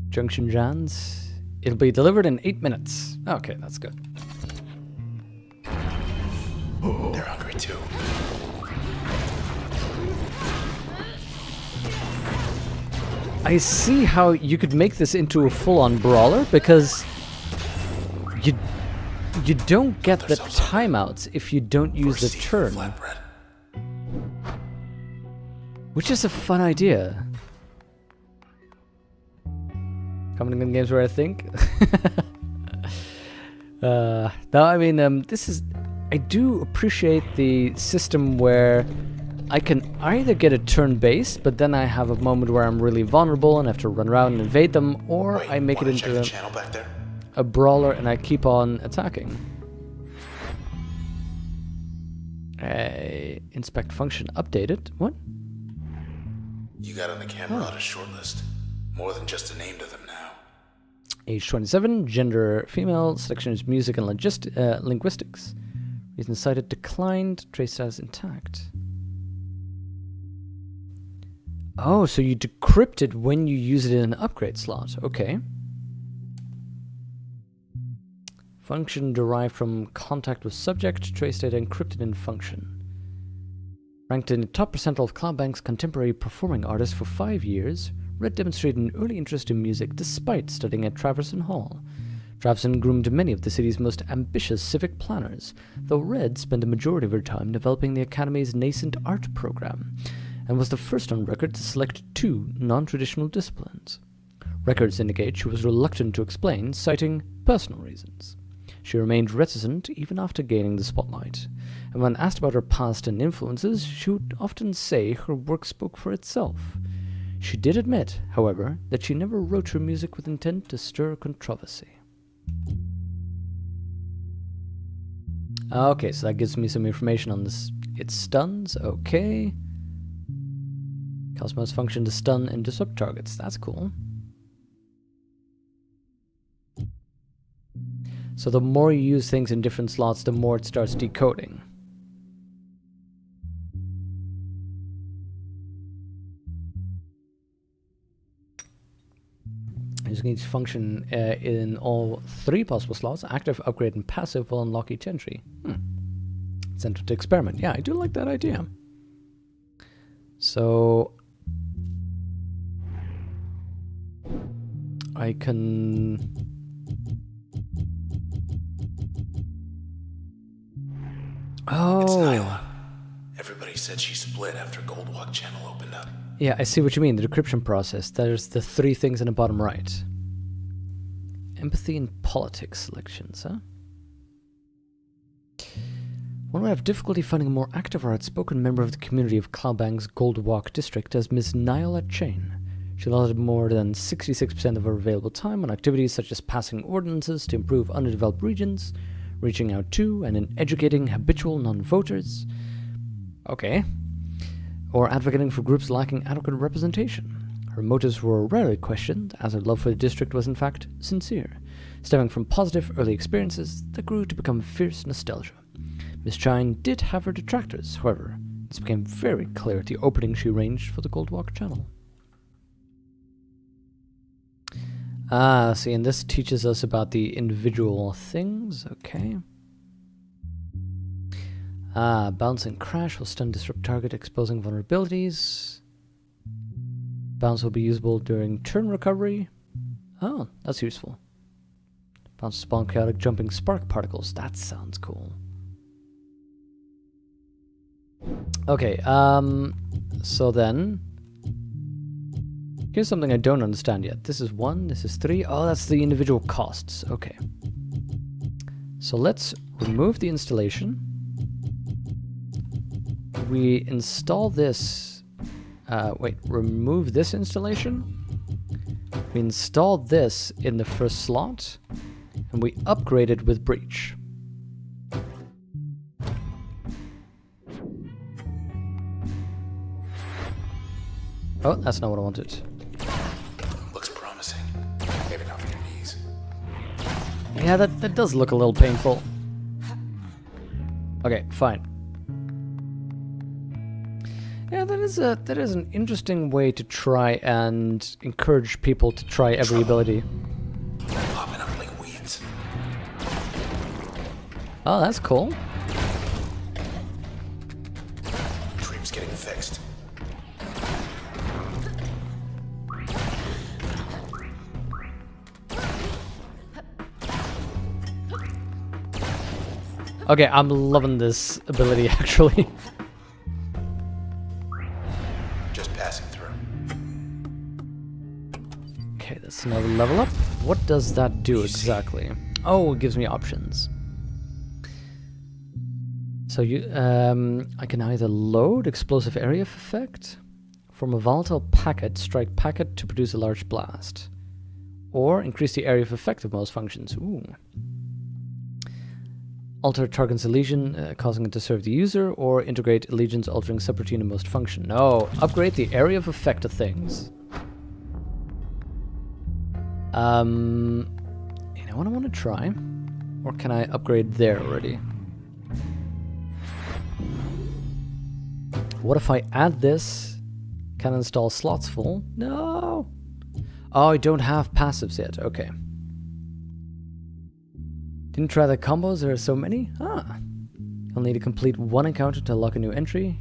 Junction Jan's. It'll be delivered in 8 minutes. Okay, that's good. They're hungry too. I see how you could make this into a full-on brawler because you don't get the timeouts if you don't use the Proceed turn, flatbread. which is a fun idea. Coming in games where I think. No, I mean, this is. I do appreciate the system where I can either get it turn-based, but then I have a moment where I'm really vulnerable and have to run around and invade them, or Wait, I make it wanna check the into channel back there? a brawler and I keep on attacking. Inspect function updated. What? You got on the camera on a short list. More than just a name to them now. Age 27, gender female, selection is music and linguistics. Reason cited declined, trace status intact. Oh, so you decrypt it when you use it in an upgrade slot. Okay. Function derived from contact with subject, trace data encrypted in function. Ranked in the top percentile of Cloudbank's contemporary performing artists for 5 years, Red demonstrated an early interest in music despite studying at Traverson Hall. Traverson groomed many of the city's most ambitious civic planners, though Red spent the majority of her time developing the Academy's nascent art program, and was the first on record to select 2 non-traditional disciplines. Records indicate she was reluctant to explain, citing personal reasons. She remained reticent even after gaining the spotlight, and when asked about her past and influences, she would often say her work spoke for itself. She did admit, however, that she never wrote her music with intent to stir controversy. Okay, so that gives me some information on this. It stuns, okay. Cosmos function to stun and disrupt targets, that's cool. So the more you use things in different slots, the more it starts decoding. Using each function in all 3 possible slots, active, upgrade, and passive will unlock each entry. Centered to experiment. Yeah, I do like that idea. So I can... Oh. It's Nyla. Everybody said she split after Goldwalk Channel opened up. Yeah, I see what you mean. The decryption process. There's the 3 things in the bottom right. Empathy and politics selections, huh? One would have difficulty finding a more active or outspoken member of the community of Cloudbank's Goldwalk district as Miss Nyla Chain. She allotted more than 66% of her available time on activities such as passing ordinances to improve underdeveloped regions, reaching out to and in educating habitual non-voters. Okay. Or advocating for groups lacking adequate representation. Her motives were rarely questioned, as her love for the district was in fact sincere, stemming from positive early experiences that grew to become fierce nostalgia. Miss Chine did have her detractors, however. This became very clear at the opening she arranged for the Goldwalk Channel. Ah, see, and this teaches us about the individual things, okay. Ah, bounce and crash will stun disrupt target, exposing vulnerabilities. Bounce will be usable during turn recovery. Oh, that's useful. Bounce spawn chaotic jumping spark particles, that sounds cool. Okay, so then... Here's something I don't understand yet. This is 1, this is 3. Oh, that's the individual costs. Okay. So let's remove the installation. We install this... remove this installation. We install this in the first slot. And we upgrade it with Breach. Oh, that's not what I wanted. Looks promising. Maybe not for your knees. Yeah, that does look a little painful. Okay, fine. Yeah, that is an interesting way to try and encourage people to try every ability. Popping up like weeds. Oh, that's cool. Dream's getting fixed. Okay, I'm loving this ability actually. Just passing through. Okay, that's another level up. What does that do exactly? Oh, it gives me options. So I can either load explosive area of effect, form a volatile packet, strike packet to produce a large blast, or increase the area of effect of most functions. Ooh. Alter target's lesion, causing it to serve the user, or integrate allegiance altering subroutine in most function. No, upgrade the area of effect of things. You know what I want to try? Or can I upgrade there already? What if I add this? Can install slots full? No! Oh, I don't have passives yet. Okay. Didn't try the combos, there are so many? Ah. You'll need to complete one encounter to unlock a new entry.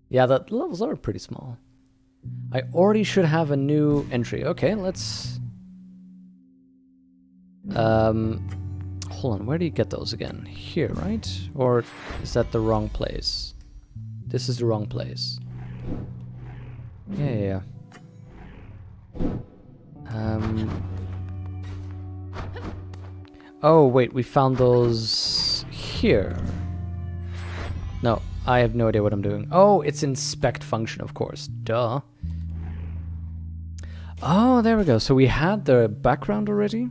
Yeah, the levels are pretty small. I already should have a new entry. Okay, let's... hold on, where do you get those again? Here, right? Or is that the wrong place? This is the wrong place. Yeah. Oh, wait, we found those here. No, I have no idea what I'm doing. Oh, it's inspect function, of course. Duh. Oh, there we go. So we had the background already.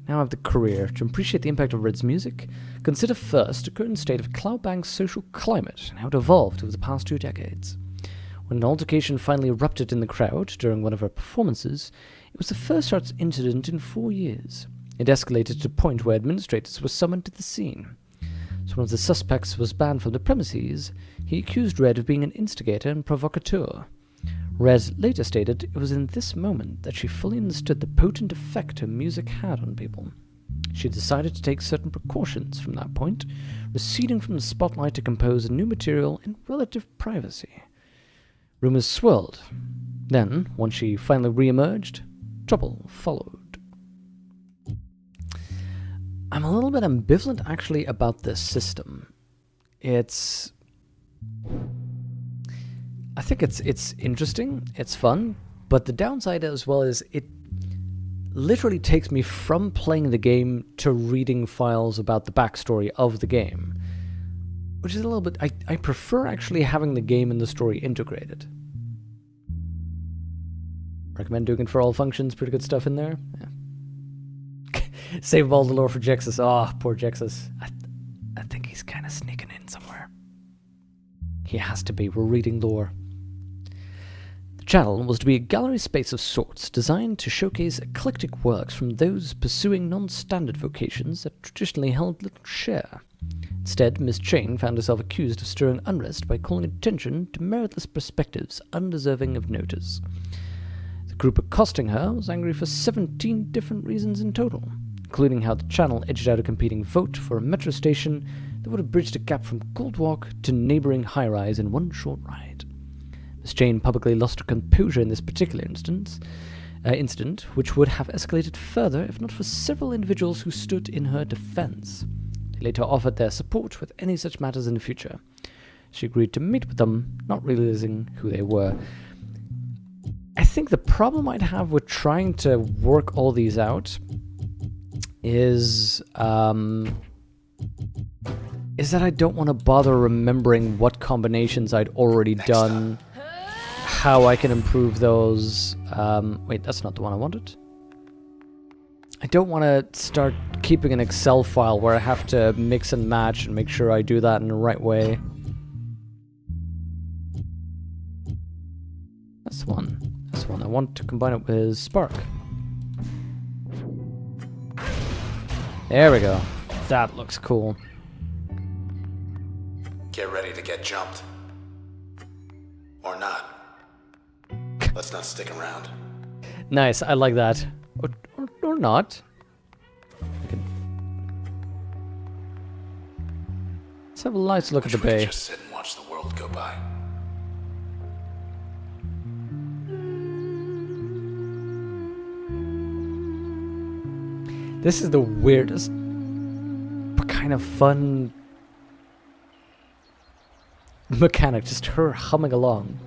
Now I have the career. To appreciate the impact of Red's music, consider first the current state of Cloudbank's social climate and how it evolved over the past 2 decades. When an altercation finally erupted in the crowd during one of her performances, it was the first such incident in 4 years. It escalated to the point where administrators were summoned to the scene. As one of the suspects was banned from the premises, he accused Red of being an instigator and provocateur. Red later stated it was in this moment that she fully understood the potent effect her music had on people. She decided to take certain precautions from that point, receding from the spotlight to compose new material in relative privacy. Rumors swirled. Then, once she finally re-emerged, trouble followed. I'm a little bit ambivalent actually about this system. I think it's interesting, it's fun, but the downside as well is it literally takes me from playing the game to reading files about the backstory of the game. Which is a little bit... I prefer actually having the game and the story integrated. Recommend doing it for all functions, pretty good stuff in there. Yeah. Save all the lore for Jexus. Oh, poor Jexus. I think he's kind of sneaking in somewhere. He has to be. We're reading lore. The channel was to be a gallery space of sorts, designed to showcase eclectic works from those pursuing non-standard vocations that traditionally held little share. Instead, Miss Chain found herself accused of stirring unrest by calling attention to meritless perspectives undeserving of notice. The group accosting her was angry for 17 different reasons in total, including how the channel edged out a competing vote for a metro station that would have bridged a gap from Goldwalk to neighbouring high-rise in one short ride. Miss Jane publicly lost her composure in this particular incident, which would have escalated further if not for several individuals who stood in her defence. They later offered their support with any such matters in the future. She agreed to meet with them, not realizing who they were. I think the problem I'd have with trying to work all these out is that I don't want to bother remembering what combinations I'd already done, how I can improve those. Wait, that's not the one I wanted. I don't want to start keeping an Excel file where I have to mix and match and make sure I do that in the right way. That's one. That's one. I want to combine it with Spark. There we go. That looks cool. Get ready to get jumped. Or not. Let's not stick around. Nice, I like that. Or not. Let's have a nice look at the bay. Just sit and watch the world go by. This is the weirdest, but kind of fun mechanic, just her humming along.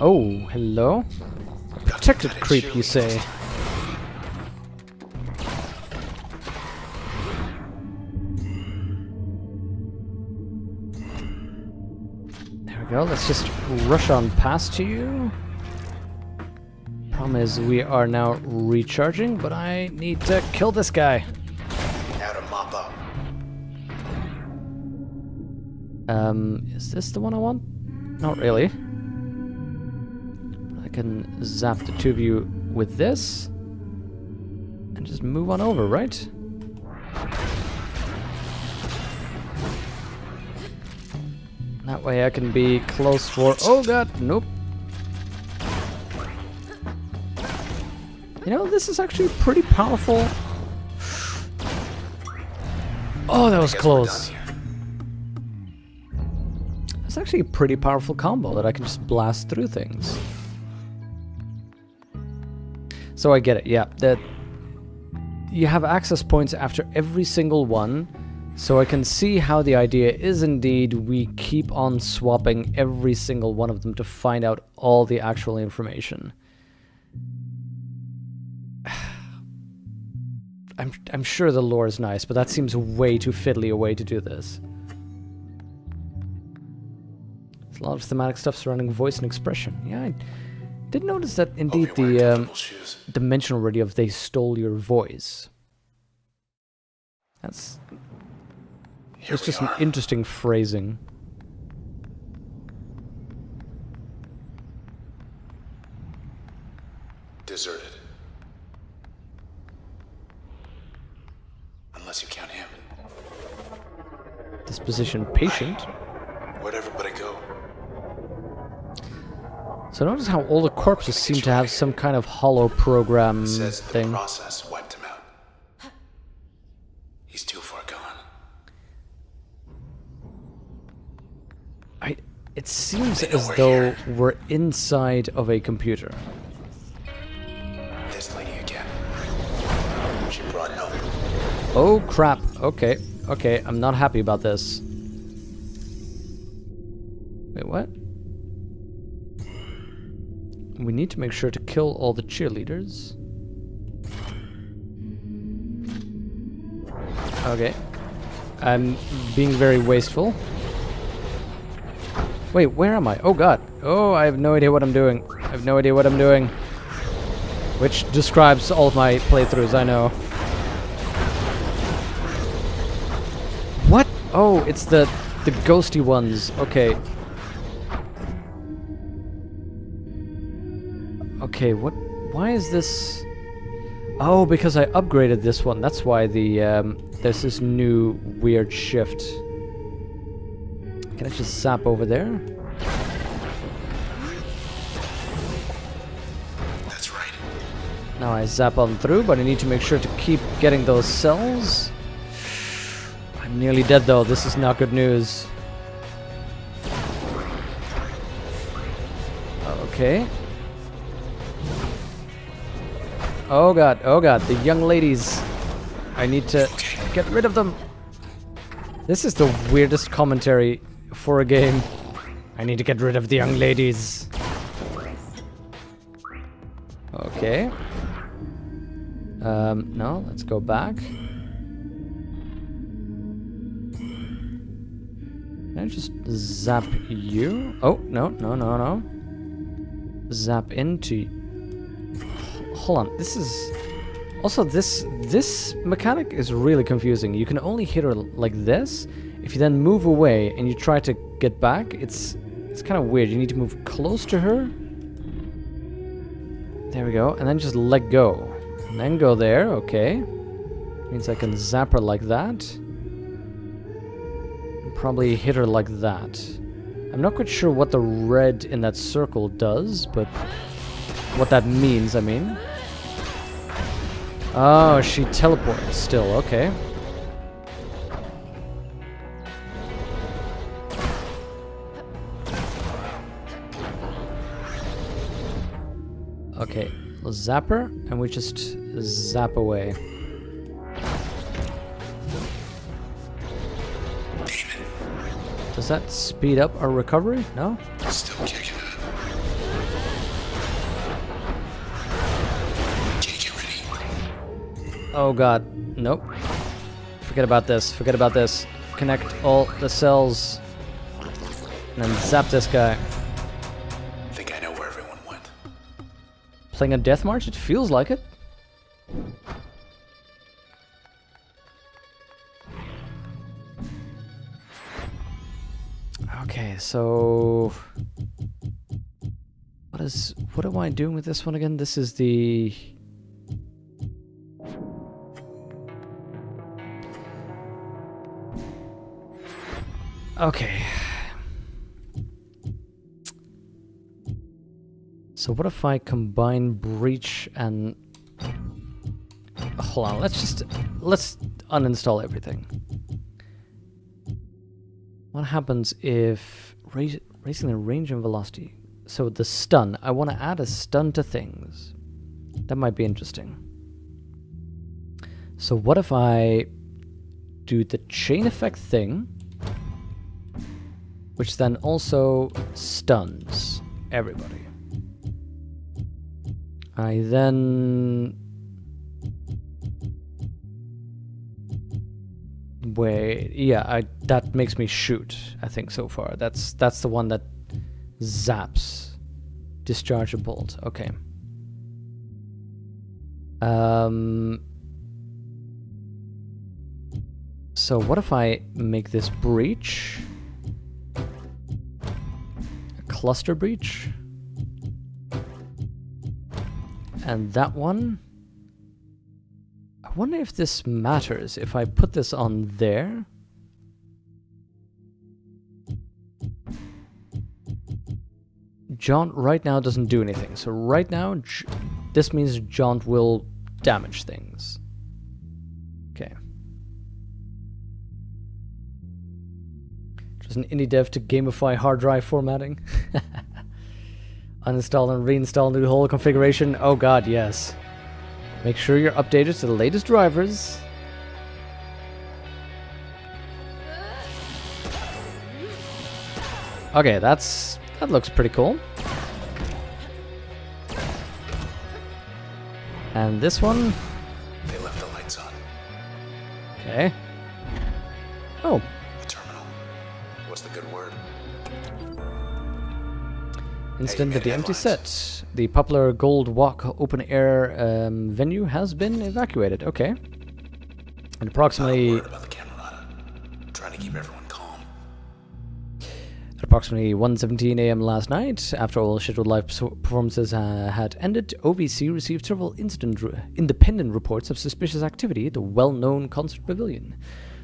Oh, hello? Detected creep, you say? There we go, let's just rush on past you. Problem is, we are now recharging, but I need to kill this guy. Now to mop up. Is this the one I want? Not really. I can zap the two of you with this. And just move on over, right? That way I can be close for... Oh god, nope. You know, this is actually pretty powerful. Oh, that was close. It's actually a pretty powerful combo that I can just blast through things. So I get it, yeah. That you have access points after every single one. So I can see how the idea is indeed we keep on swapping every single one of them to find out all the actual information. I'm sure the lore is nice, but that seems way too fiddly a way to do this. There's a lot of thematic stuff surrounding voice and expression. Yeah, I did notice that indeed the dimension already of they stole your voice. It's just an interesting phrasing. Deserted. Unless you count him. Disposition patient. Where'd everybody go? So notice how all the corpses seem to have some kind of hollow program Says thing. the process wiped him out. He's too far gone. It seems as though we're inside of a computer. This lady again. She brought help. Oh crap. Okay. Okay, I'm not happy about this. Wait, what? We need to make sure to kill all the cheerleaders. Okay. I'm being very wasteful. Wait, where am I? Oh god. Oh, I have no idea what I'm doing. I have no idea what I'm doing. Which describes all of my playthroughs, I know. What? Oh, it's the ghosty ones. Okay. Okay, what? Why is this? Oh, because I upgraded this one. That's why there's this new weird shift. Can I just zap over there? That's right. Now I zap on through, but I need to make sure to keep getting those cells. I'm nearly dead though. This is not good news. Okay. Oh god, the young ladies. I need to get rid of them. This is the weirdest commentary for a game. I need to get rid of the young ladies. Okay. No, let's go back. Can I just zap you? Oh, no. Zap into... Hold on, this is... Also, this mechanic is really confusing. You can only hit her like this. If you then move away and you try to get back, it's kind of weird. You need to move close to her. There we go. And then just let go. And then go there. Okay. Means I can zap her like that. And probably hit her like that. I'm not quite sure what the red in that circle does, but what that means, I mean. Oh, she teleports still, okay. Okay, let's zap her, and we just zap away. Does that speed up our recovery? No? Still kicking it. Oh god. Nope. Forget about this. Forget about this. Connect all the cells. And then zap this guy. I think I know where everyone went. Playing a death march? It feels like it. Okay, so what am I doing with this one again? This is the okay. So what if I combine breach and hold on, let's uninstall everything. What happens if raising the range and velocity? So the stun, I want to add a stun to things. That might be interesting. So what if I do the chain effect thing, which then also stuns everybody. I then wait, yeah, that makes me shoot, I think so far. That's the one that zaps. Discharge a bolt. Okay. So what if I make this breach a cluster breach? And that one, I wonder if this matters if I put this on there. Jaunt right now doesn't do anything. So right now, this means Jaunt will damage things. Okay. Just an indie dev to gamify hard drive formatting. Uninstall and reinstall the whole configuration. Oh god, yes. Make sure you're updated to the latest drivers. Okay, that looks pretty cool. And this one? They left the lights on. Okay. Oh. The terminal. What's the good word? Incident at the empty set. The popular Gold Walk open air venue has been evacuated. Okay. And approximately... Not a word about the Camerata. I'm trying to keep everyone calm. At approximately 1:17 a.m. last night, after all scheduled live performances had ended, OVC received several independent reports of suspicious activity at the well-known concert pavilion.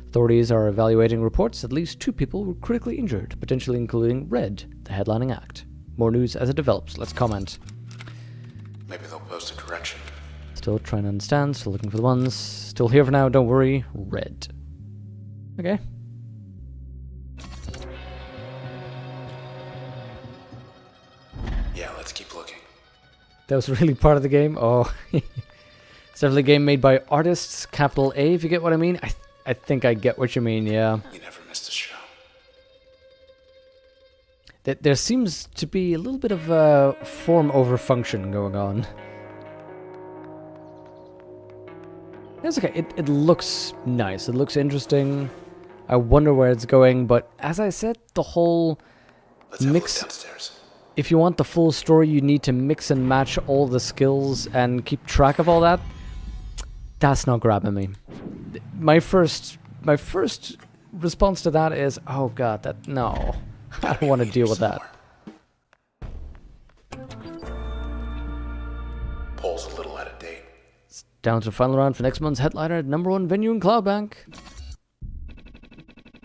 Authorities are evaluating reports. At least 2 people were critically injured, potentially including Red, the headlining act. More news as it develops. Let's comment. Maybe they'll post a correction. Still trying to understand. Still looking for the ones. Still here for now. Don't worry. Red. Okay. Yeah, let's keep looking. That was really part of the game. Oh. It's definitely a game made by artists. Capital A, if you get what I mean. I think I get what you mean, yeah. You never missed a show. There seems to be a little bit of a form over function going on. It's okay. It looks nice. It looks interesting. I wonder where it's going, but as I said, the whole Let's have a look mix... downstairs. If you want the full story, you need to mix and match all the skills and keep track of all that. That's not grabbing me. My first response to that is, oh god, no. I don't want to deal with that. Poll's a little out of date. It's down to the final round for next month's headliner at #1 venue in Cloudbank.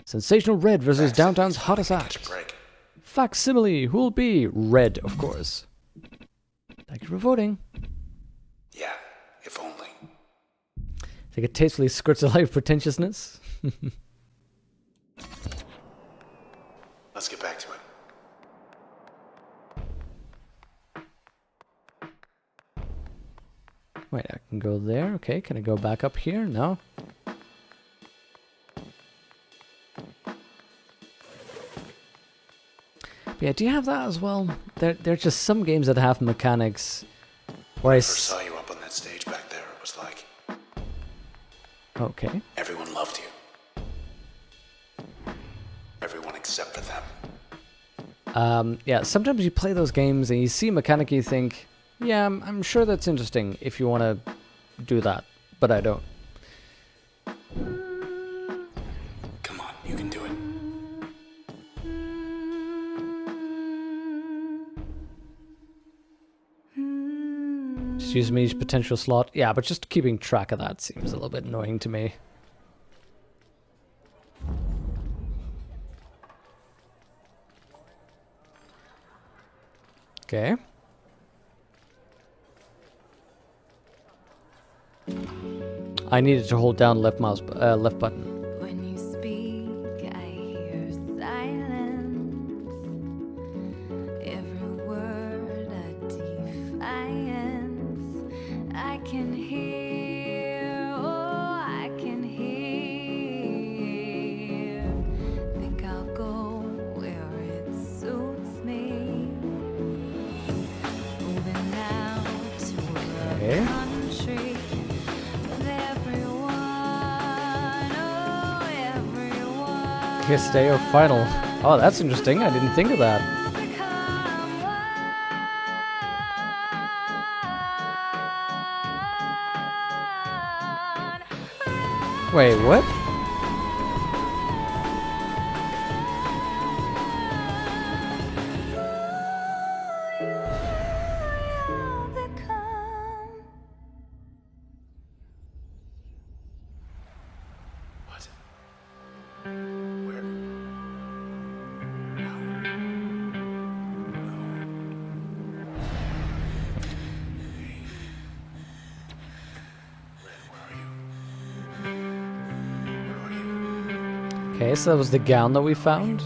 Sensational Red versus Downtown's hottest Catch a act. break. Facsimile, who will be? Red, of course. Thank you for voting. Yeah, if only. I think it tastefully skirts a life of pretentiousness. Let's get back to it. Wait, I can go there. Okay, can I go back up here? No. But yeah, do you have that as well? There are just some games that have mechanics where I first saw you up on that stage back there. It was like Okay. Everyone loved you. Everyone except for them. Yeah, sometimes you play those games and you see a mechanic and you think, yeah, I'm sure that's interesting if you want to do that, but I don't. Come on, you can do it. Just use them each potential slot. Yeah, but just keeping track of that seems a little bit annoying to me. Okay. I needed to hold down left button. When you speak, I hear silence. Every word a defiance. I can hear, oh, I can hear. Think I'll go where it suits me. Moving now to Okay. a country. Kiss day or final? Oh, that's interesting. I didn't think of that. Wait, what? What? Where? How? Where are you? Where are you? Okay, so that was the gown that we found.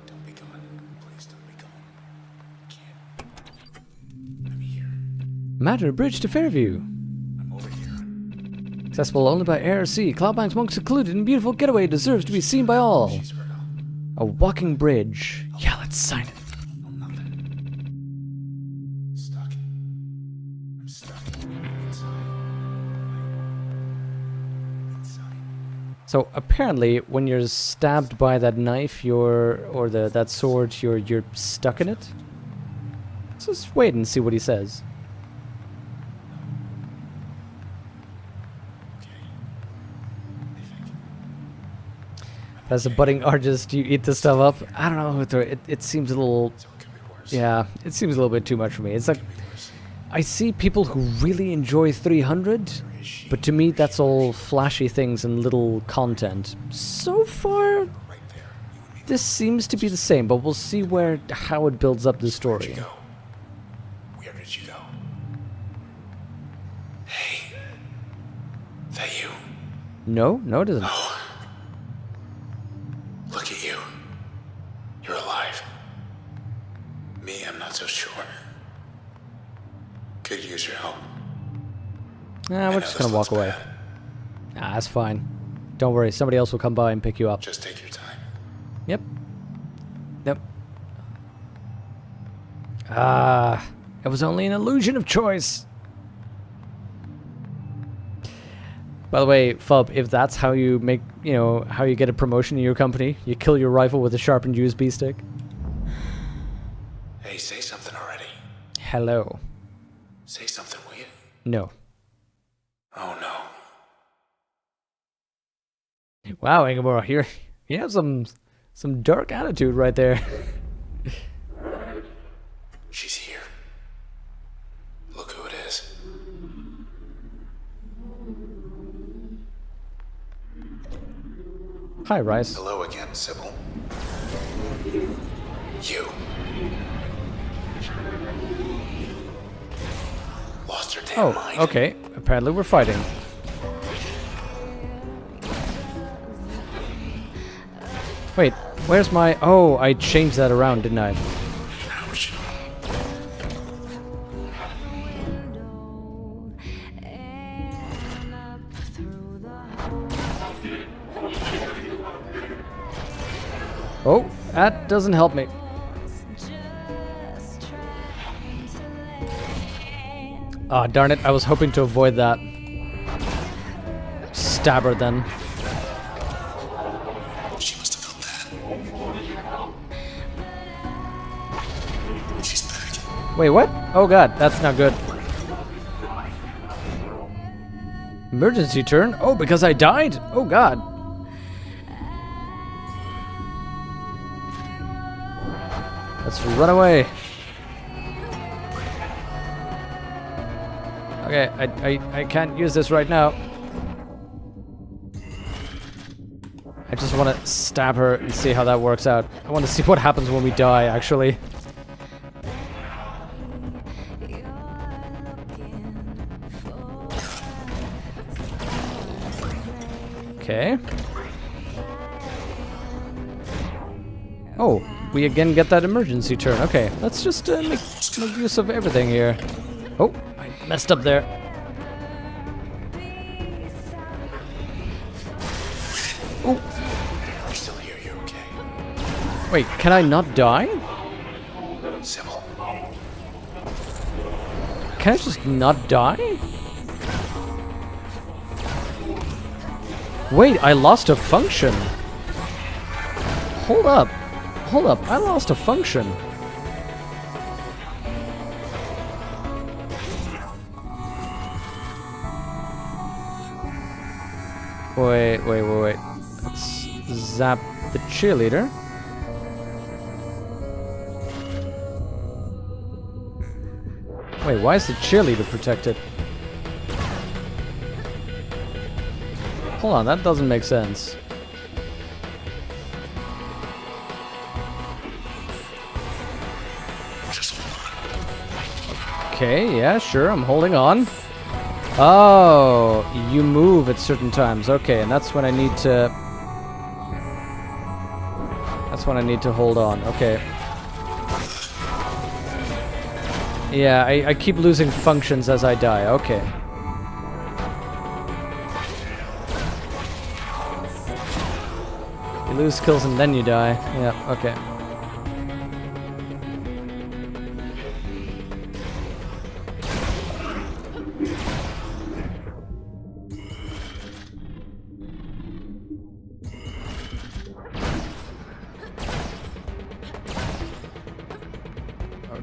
Don't be gone. Please don't be gone. I can't. I'm here. Imagine a bridge to Fairview. I'm over here. Accessible only by air or sea. Cloudbank's monk secluded and beautiful getaway deserves to be seen by all. She's heard all. A walking bridge. Yeah, let's sign it. Oh, nothing. Stuck. I'm stuck. Inside. So apparently, when you're stabbed by that knife, that sword, you're stuck in it. Let's just wait and see what he says. Okay. I think. As a budding artist, you eat this stuff up. I don't know. It seems a little. So it could be worse. Yeah, it seems a little bit too much for me. It's like It could be worse. I see people who really enjoy 300, but to me that's all flashy things and little content. So far, Right there. You and me. this seems to be the same, but we'll see how it builds up the Where'd story. you go? Where did you go? Hey. That you? No, it isn't. Oh. Look at you. You're alive. Me, I'm not so sure. Could use your help. Nah, I we're know just this gonna walk looks away. bad. Nah, that's fine. Don't worry, somebody else will come by and pick you up. Just take your time. Yep. Yep. Ah, it was only an illusion of choice. By the way, Fub, if that's how you make, how you get a promotion in your company, you kill your rifle with a sharpened USB stick. Hey, say something already. Hello. Say something, will you? No. Oh no. Wow, Ingeborg, you have some dark attitude right there. She's here. Look who it is. Hi, Rice. Hello again, Sybil. You. Lost her damn Oh, mind. okay. Apparently we're fighting. Wait, where's my... Oh, I changed that around, didn't I? Ouch. And up through the Oh, that doesn't help me. just trying to land. Ah, darn it. I was hoping to avoid that. stab her then. She must have felt that. She's back. Wait, what? Oh god, that's not good. Emergency turn? Oh, because I died? Oh god. Let's run away. Okay, I can't use this right now. I just want to stab her and see how that works out. I want to see what happens when we die, actually. Okay. Oh, we again get that emergency turn. Okay, let's just make use of everything here. Oh, I messed up there. Oh. You're still here, you're okay. Wait, can I not die? Sybil. Can I just not die? Wait, I lost a function. Hold up. Hold up, I lost a function. Wait. Let's zap the cheerleader. Wait, why is the cheerleader protected? Hold on, that doesn't make sense. Okay, yeah, sure, I'm holding on. Oh, you move at certain times. Okay, and that's when I need to... That's when I need to hold on. Okay. Yeah, I keep losing functions as I die. Okay. You lose skills and then you die. Yeah, okay.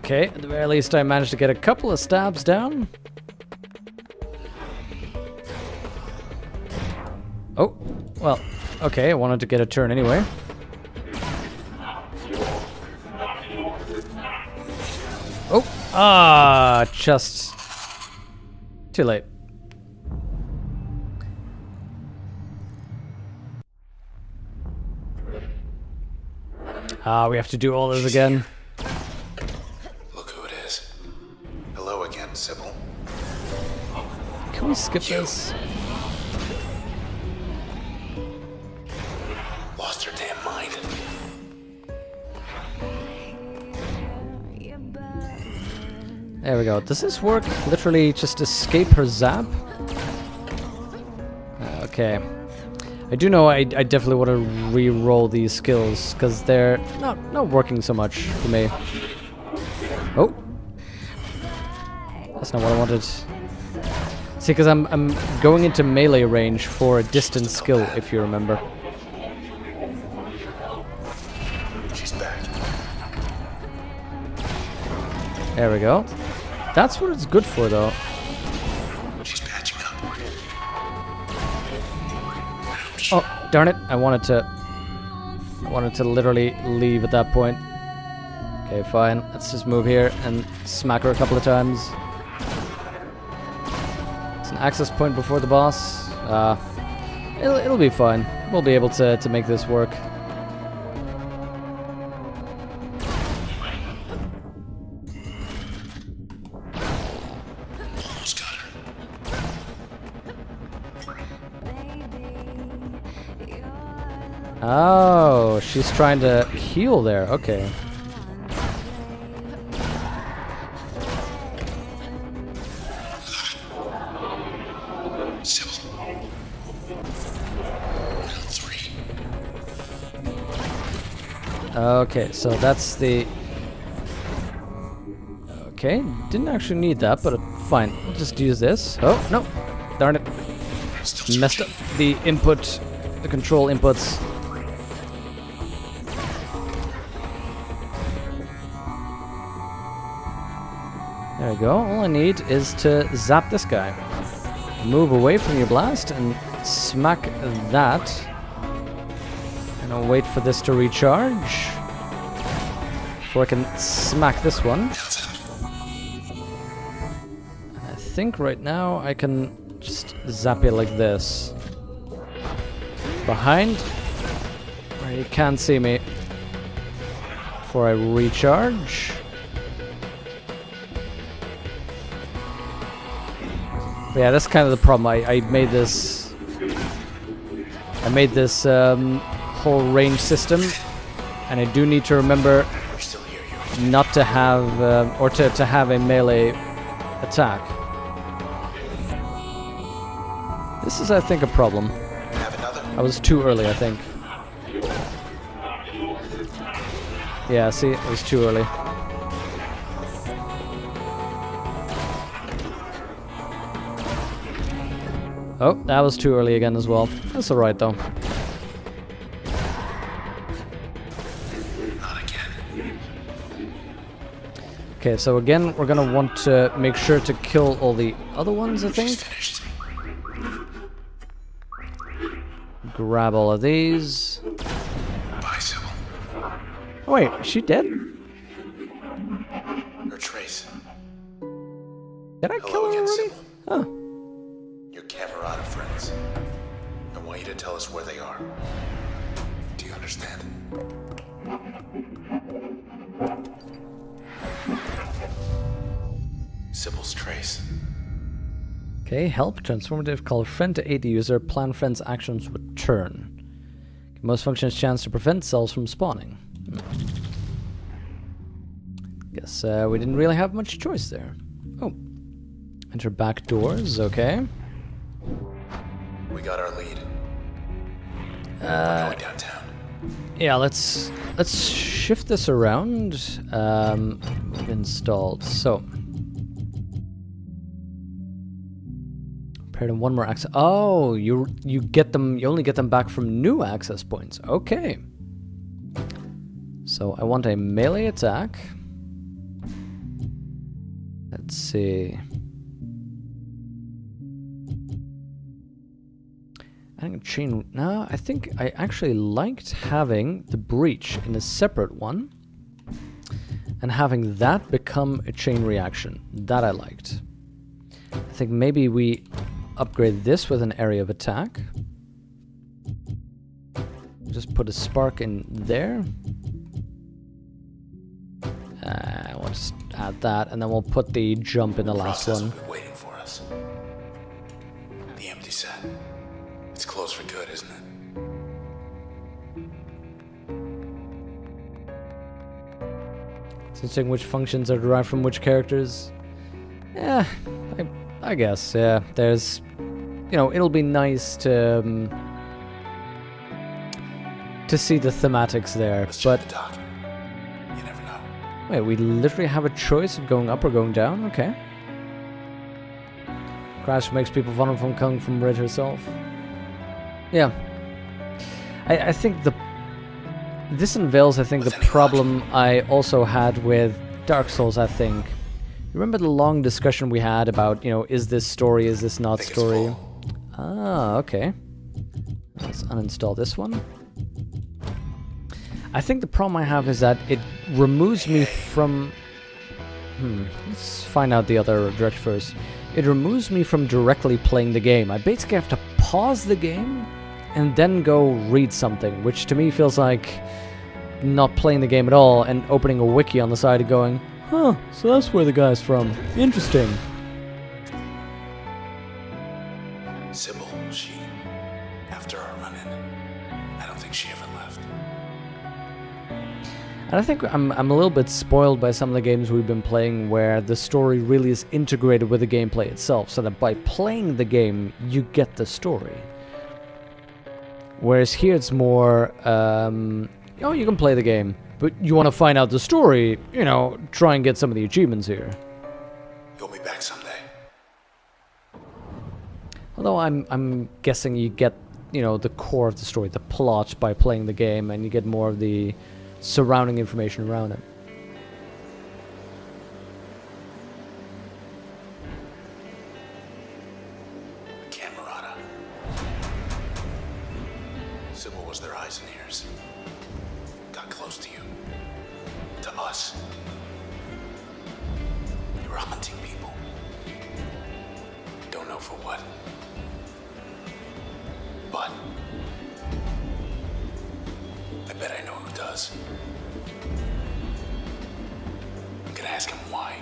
Okay, at the very least I managed to get a couple of stabs down. Oh, well, okay, I wanted to get a turn anyway. Oh, just too late. We have to do all this again. Sybil. Can we skip this? Lost her damn mind. There we go. Does this work? Literally just escape her zap? Okay. I do know I definitely want to re-roll these skills because they're not working so much for me. Oh. That's not what I wanted. See, because I'm going into melee range for a distance skill, if you remember. She's back. There we go. That's what it's good for, though. She's patching up. Oh, darn it! I wanted to literally leave at that point. Okay, fine. Let's just move here and smack her a couple of times. An access point before the boss. It'll be fine. We'll be able to make this work. Almost got her. Oh, she's trying to heal there. Okay. Okay, so that's the... Okay, didn't actually need that, but fine. I'll just use this. Oh, no. Darn it. messed up the input, the control inputs. There we go. All I need is to zap this guy. Move away from your blast and smack that. And I'll wait for this to recharge before I can smack this one. And I think right now I can just zap it like this. Behind, where you can't see me. Before I recharge. But yeah, that's kind of the problem. I made this whole range system, and I do need to remember not to have or to have a melee attack. This is, I think, a problem. I was too early, I think. Yeah, see, it was too early. Oh, that was too early again as well. That's alright though. Not again. Okay, so again, we're gonna want to make sure to kill all the other ones, I think. Finished. Grab all of these. Bye, Sybil. Oh wait, is she dead? Or Trace. Did I kill her again, already? Sybil. Oh. Your Camerata friends. I want you to tell us where they are. Do you understand? Sybil's Trace. Okay, help. Transformative. Call a friend to aid the user. Plan friend's actions with turn. Give most functions chance to prevent cells from spawning. Guess we didn't really have much choice there. Oh. Enter back doors, okay. We got our lead. We're going downtown. Yeah, let's shift this around. Installed. So paired in one more access. Oh, you get them. You only get them back from new access points. Okay. So I want a melee attack. Let's see. I think chain. No, I think I actually liked having the breach in a separate one and having that become a chain reaction. That I liked. I think maybe we upgrade this with an area of attack. Just put a spark in there. We'll just add that, and then we'll put the jump in the last Process one. will be waiting for us. The empty set. It's closed for good, isn't it? Sensing which functions are derived from which characters. Yeah, I guess. Yeah, there's, it'll be nice to see the thematics there. Let's check But the dock. You never know. wait, we literally have a choice of going up or going down. Okay. Crash makes people vulnerable from coming from Red herself. Yeah. I think this unveils, I think, the problem I also had with Dark Souls, I think. You remember the long discussion we had about, is this story, is this not Think it's story? full. Ah, okay. Let's uninstall this one. I think the problem I have is that it removes me from... let's find out the other direct first. It removes me from directly playing the game. I basically have to pause the game and then go read something, which to me feels like not playing the game at all and opening a wiki on the side and going, huh, so that's where the guy's from. Interesting. Sybil, after our run-in, I don't think she ever left. And I think I'm a little bit spoiled by some of the games we've been playing where the story really is integrated with the gameplay itself, so that by playing the game, you get the story. Whereas here it's more, you can play the game, but you want to find out the story, try and get some of the achievements here. You'll be back someday. Although I'm guessing you get, you know, the core of the story, the plot, by playing the game, and you get more of the surrounding information around it. Camerata. Sybil was their eyes and ears. Got close to you. To us. You were hunting people. Don't know for what. But I bet I know who does. I'm gonna ask him why.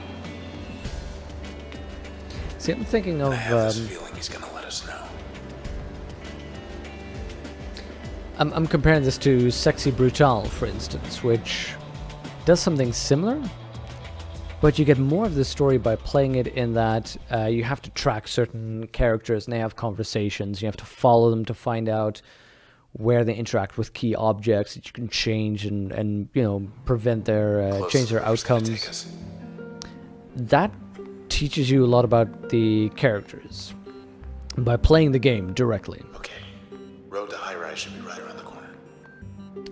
See, I'm thinking of I have this feeling he's gonna let us know. I'm comparing this to Sexy Brutale, for instance, which does something similar, but you get more of the story by playing it in that you have to track certain characters and they have conversations. You have to follow them to find out where they interact with key objects that you can change and you know, prevent their change their outcomes. That teaches you a lot about the characters by playing the game directly. Okay. Road to high rise should be right around the corner.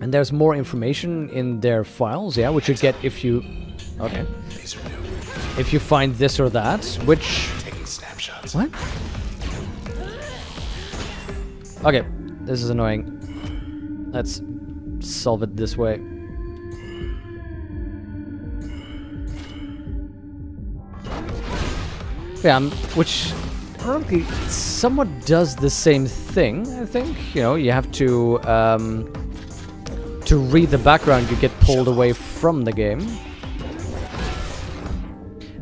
And there's more information in their files, yeah, which you get if you... Okay. These are new. If you find this or that, which... Taking snapshots. What? Okay, this is annoying. Let's solve it this way. Yeah, which ironically somewhat does the same thing, I think. You know, you have to read the background, you get pulled away from the game.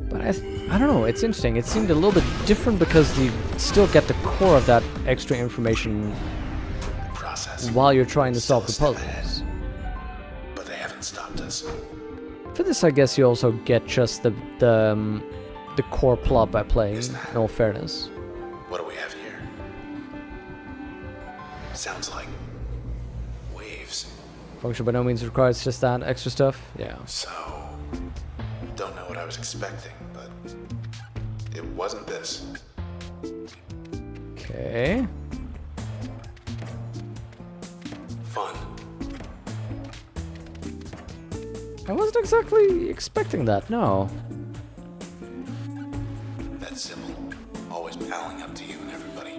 But I don't know, it's interesting. It seemed a little bit different because you still get the core of that extra information while you're trying to solve the puzzles. But they haven't stopped us. For this, I guess you also get just the core plot by playing, in all fairness. What do we have here? Sounds like waves. Function by no means requires just that extra stuff. Yeah. So, don't know what I was expecting, but it wasn't this. Okay. Fun. I wasn't exactly expecting that, no. That Sybil, always palling up to you and everybody.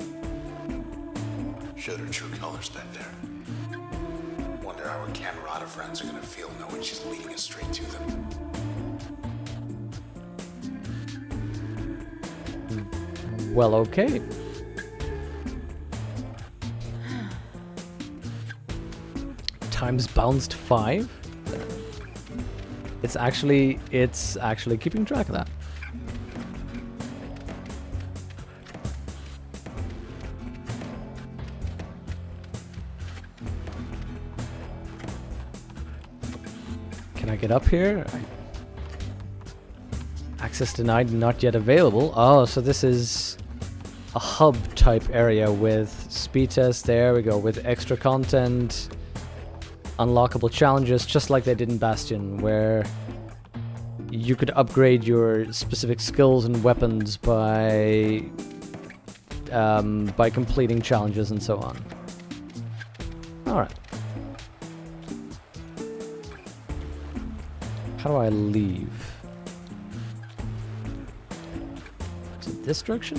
Showed her true colors back there. Wonder how our Camerata friends are gonna feel knowing she's leading us straight to them. Well, okay. Times bounced 5. It's actually keeping track of that. Can I get up here? Access denied, not yet available. Oh, so this is a hub type area with speed tests. There we go, with extra content, unlockable challenges, just like they did in Bastion, where you could upgrade your specific skills and weapons by completing challenges and so on. All right. How do I leave? Is it this direction?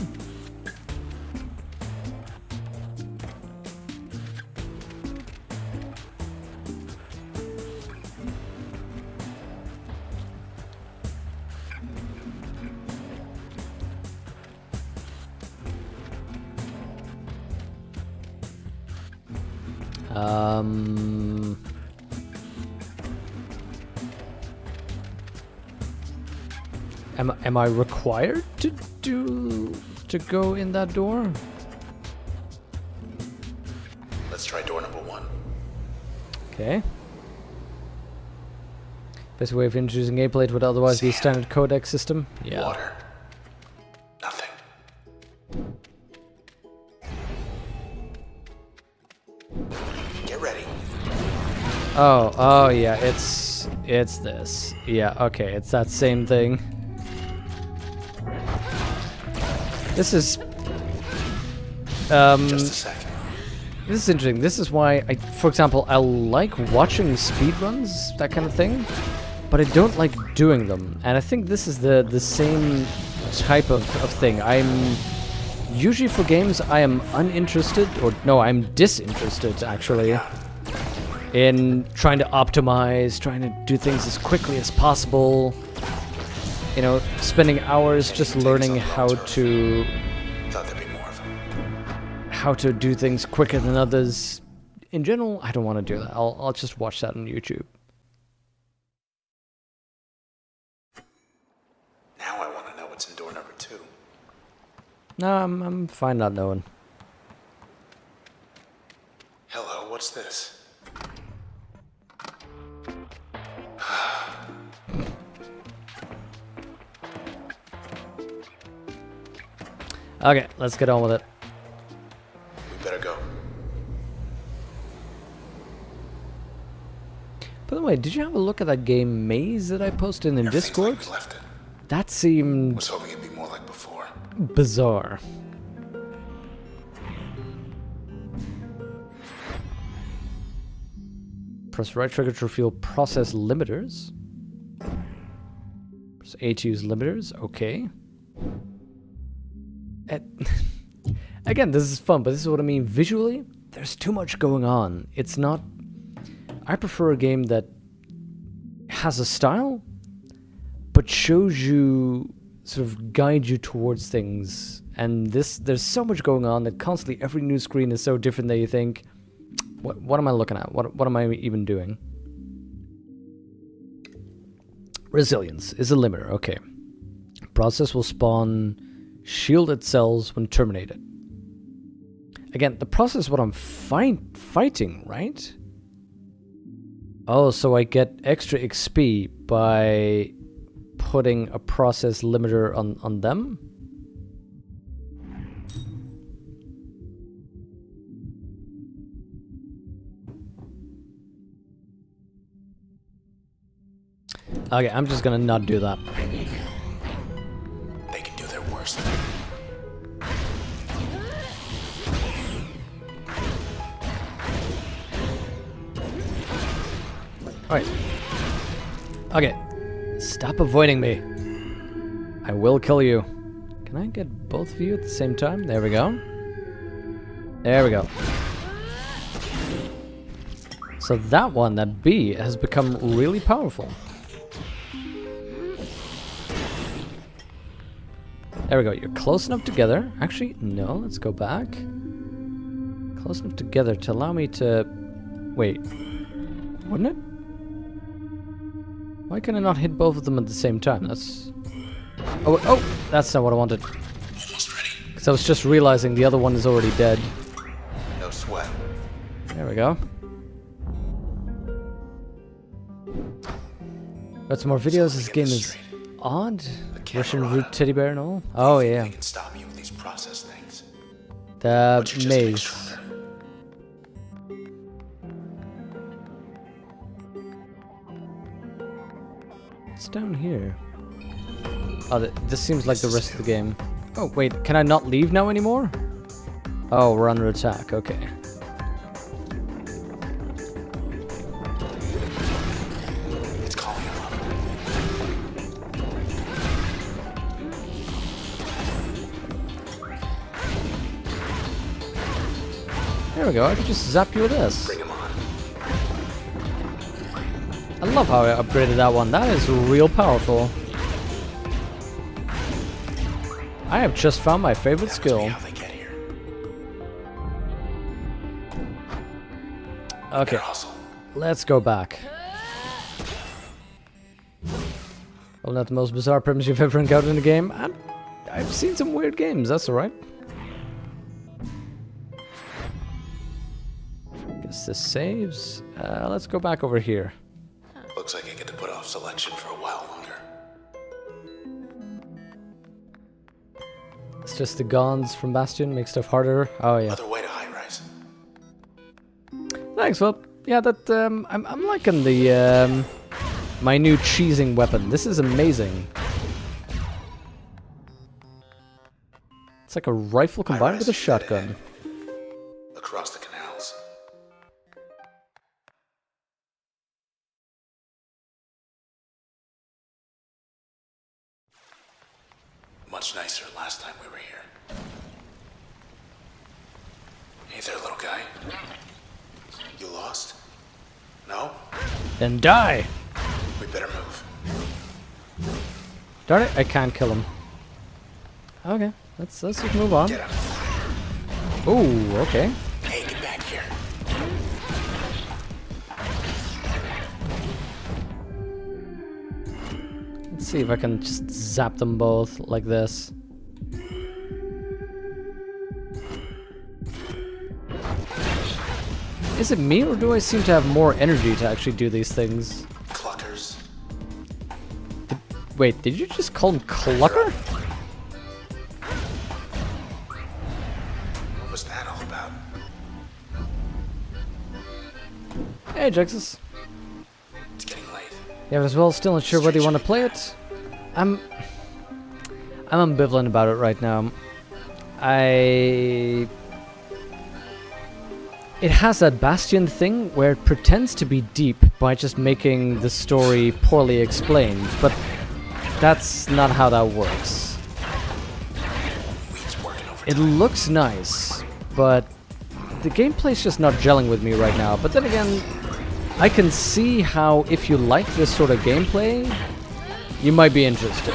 Am I required to go in that door? Let's try door number 1. Okay. Best way of introducing gameplay would otherwise be a standard codex system. Yeah. Water. Nothing. Get ready. Oh yeah, it's this. Yeah, okay, it's that same thing. This is Just a second. This is interesting. This is why, for example, I like watching speedruns, that kind of thing, but I don't like doing them. And I think this is the same type of thing. I'm usually for games I am uninterested, or no, I'm disinterested actually, in trying to optimize, trying to do things as quickly as possible. You know, spending hours just learning how to do things quicker than others. In general, I don't want to do that. I'll just watch that on YouTube. Now I want to know what's in door number 2. No, I'm fine not knowing. Hello, what's this? Okay, let's get on with it. We better go. By the way, did you have a look at that game Maze that I posted in Discord? Like we left it. That seemed Was hoping it'd be more like before. bizarre. Press right trigger to reveal process limiters. Press A to use limiters. Okay. Again, this is fun, but this is what I mean. Visually, there's too much going on. It's not... I prefer a game that has a style, but shows you, sort of guide you towards things. And there's so much going on that constantly every new screen is so different that you think, what am I looking at? What am I even doing? Resilience is a limiter, okay. Process will spawn shielded cells when terminated. Again, the process is what I'm fighting, right? Oh, so I get extra XP by putting a process limiter on them? Okay, I'm just gonna not do that. They can do their worst. Alright. Okay. Stop avoiding me. I will kill you. Can I get both of you at the same time? There we go. There we go. So that one, that B, has become really powerful. There we go. You're close enough together. Actually, no. Let's go back. Close enough together to allow me to... Wait. Wouldn't it? Why can I not hit both of them at the same time? That's... Oh, that's not what I wanted. Almost ready. Because I was just realizing the other one is already dead. No sweat. There we go. Got some more videos. This game is odd. Russian root teddy bear and all. Oh yeah. They can stop me with these process things. The But you just make maze. stronger. It's down here. Oh, this seems like the rest of the game. Oh wait, can I not leave now anymore? Oh, we're under attack. Okay. It's calling him up. There we go. I can just zap you with this. Bring him on. I love how I upgraded that one. That is real powerful. I have just found my favorite That must skill. be how they get here. Okay, Better hustle. let's go back. Well, not the most bizarre premise you've ever encountered in a game. I've seen some weird games, that's alright. Guess this saves. Let's go back over here. Looks like I get to put off selection for a while longer. It's just the Gons from Bastion make stuff harder. Oh yeah. Other way to high rise. Thanks, well, yeah, that I'm liking the my new cheesing weapon. This is amazing. It's like a rifle combined with a shotgun. across the canals. Much nicer last time we were here. Hey there, little guy. You lost? No? Then die! We better move. Darn it, I can't kill him. Okay, let's just move on. Get him. Ooh, okay. Hey, get back here. Let's see if I can just zap them both like this. Is it me, or do I seem to have more energy to actually do these things? Cluckers. Wait, did you just call him Clucker? What was that all about? Hey, Jexus. It's getting late. Yeah, but as well, still not sure whether you want to play it. I'm ambivalent about it right now. It has that Bastion thing where it pretends to be deep by just making the story poorly explained, but that's not how that works. It looks nice, but the gameplay's just not gelling with me right now. But then again, I can see how if you like this sort of gameplay, you might be interested.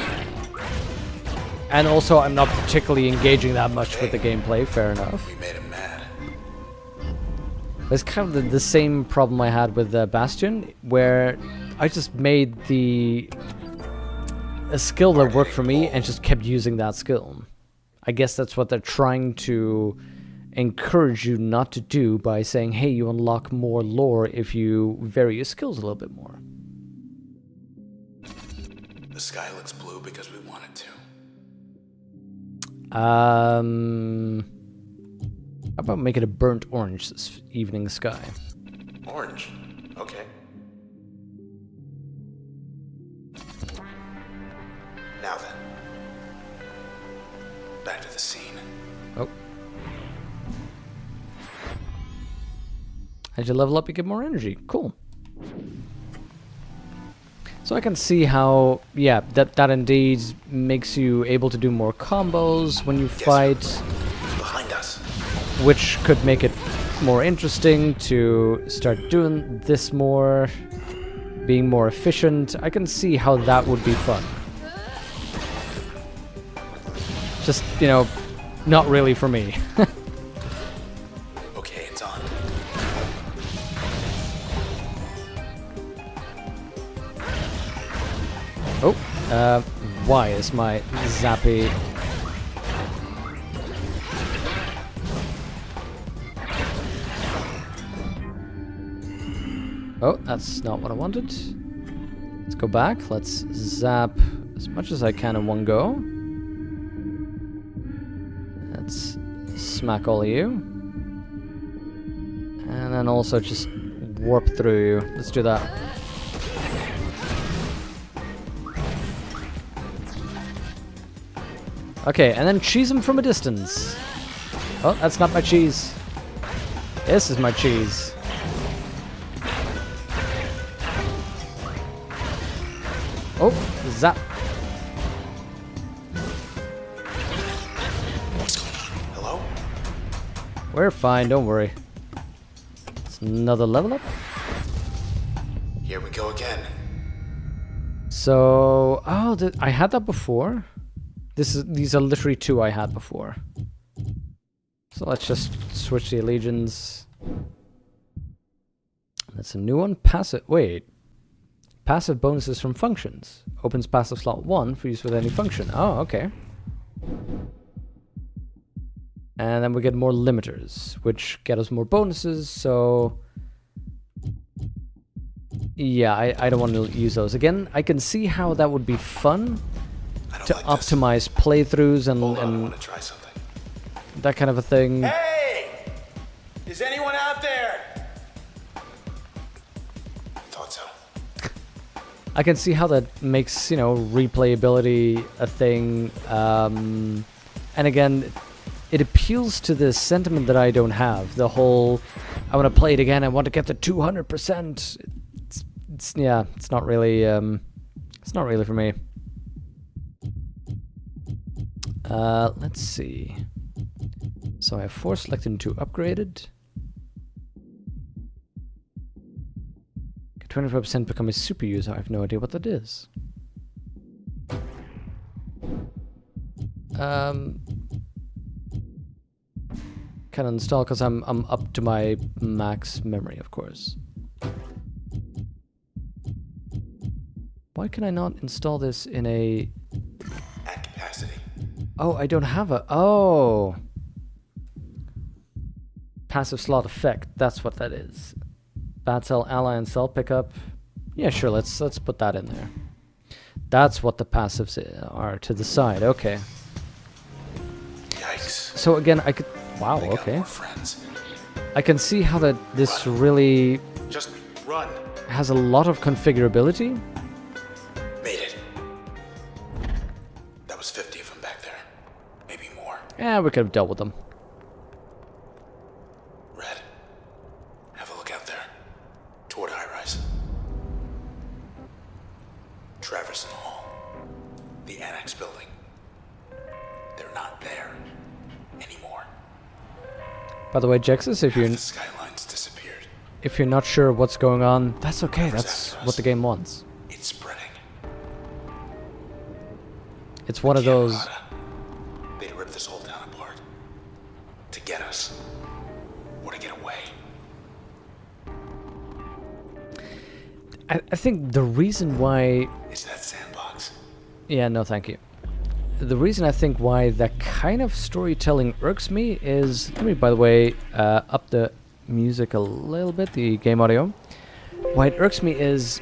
And also, I'm not particularly engaging that much with the gameplay, fair enough. We made him mad. It's kind of the same problem I had with Bastion, where I just made a skill that worked for me and just kept using that skill. I guess that's what they're trying to encourage you not to do by saying, hey, you unlock more lore if you vary your skills a little bit more. The sky looks blue because we want it to. How about make it a burnt orange this evening sky? Orange. Okay. Now then. Back to the scene. Oh. As you level up, you get more energy. Cool. So I can see how, yeah, that indeed makes you able to do more combos when you fight. Behind us. Which could make it more interesting to start doing this more, being more efficient. I can see how that would be fun. Just, you know, not really for me. Okay, it's on. Oh, why is my zappy... Oh, that's not what I wanted. Let's go back. Let's zap as much as I can in one go. Let's smack all of you. And then also just warp through you. Let's do that. Okay, and then cheese him from a distance. Oh, that's not my cheese. This is my cheese. Oh, zap. What's going on? Hello? We're fine, don't worry. It's another level up. Here we go again. So, oh, I had that before. These are literally two I had before. So let's just switch the legions. That's a new one. Passive. Wait. Passive bonuses from functions. Opens passive slot 1 for use with any function. Oh, okay. And then we get more limiters, which get us more bonuses, so... Yeah, I don't want to use those. Again, I can see how that would be fun to like optimize playthroughs and, Hold on, I want to try something. that kind of a thing. Hey! Is anyone out there? Thought so. I can see how that makes, you know, replayability a thing. And again, it appeals to the sentiment that I don't have. The whole, I want to play it again. I want to get the 200%. It's not really for me. Let's see. So I have 4 selected and 2 upgraded. 25% become a super user. I have no idea what that is. Can install because I'm up to my max memory, of course. Why can I not install this in a... At capacity. Oh, I don't have a... Oh! Passive slot effect. That's what that is. Bad cell, ally, and cell pickup. Yeah, sure. Let's put that in there. That's what the passives are to the side. Okay. Yikes. So again, I could... Wow, They got okay. more friends. I can see how this really Just run. has a lot of configurability. Made it. That was 50 of them back there. Maybe more. Yeah, we could have dealt with them. Red. Have a look out there. Toward high rise. Traverse in the hall. The annex building. They're not there anymore. By the way, Jexus, Half the skylines disappeared. if you're not sure what's going on, that's okay. Whoever's That's after what us. the game wants. It's spreading. It's one of those... Camarada. They'd rip this whole town apart. To get us. Or to get away. I think the reason why... It's that sandbox. Yeah, no, thank you. The reason I think why that kind of storytelling irks me is... Let me, by the way, up the music a little bit, the game audio. Why it irks me is...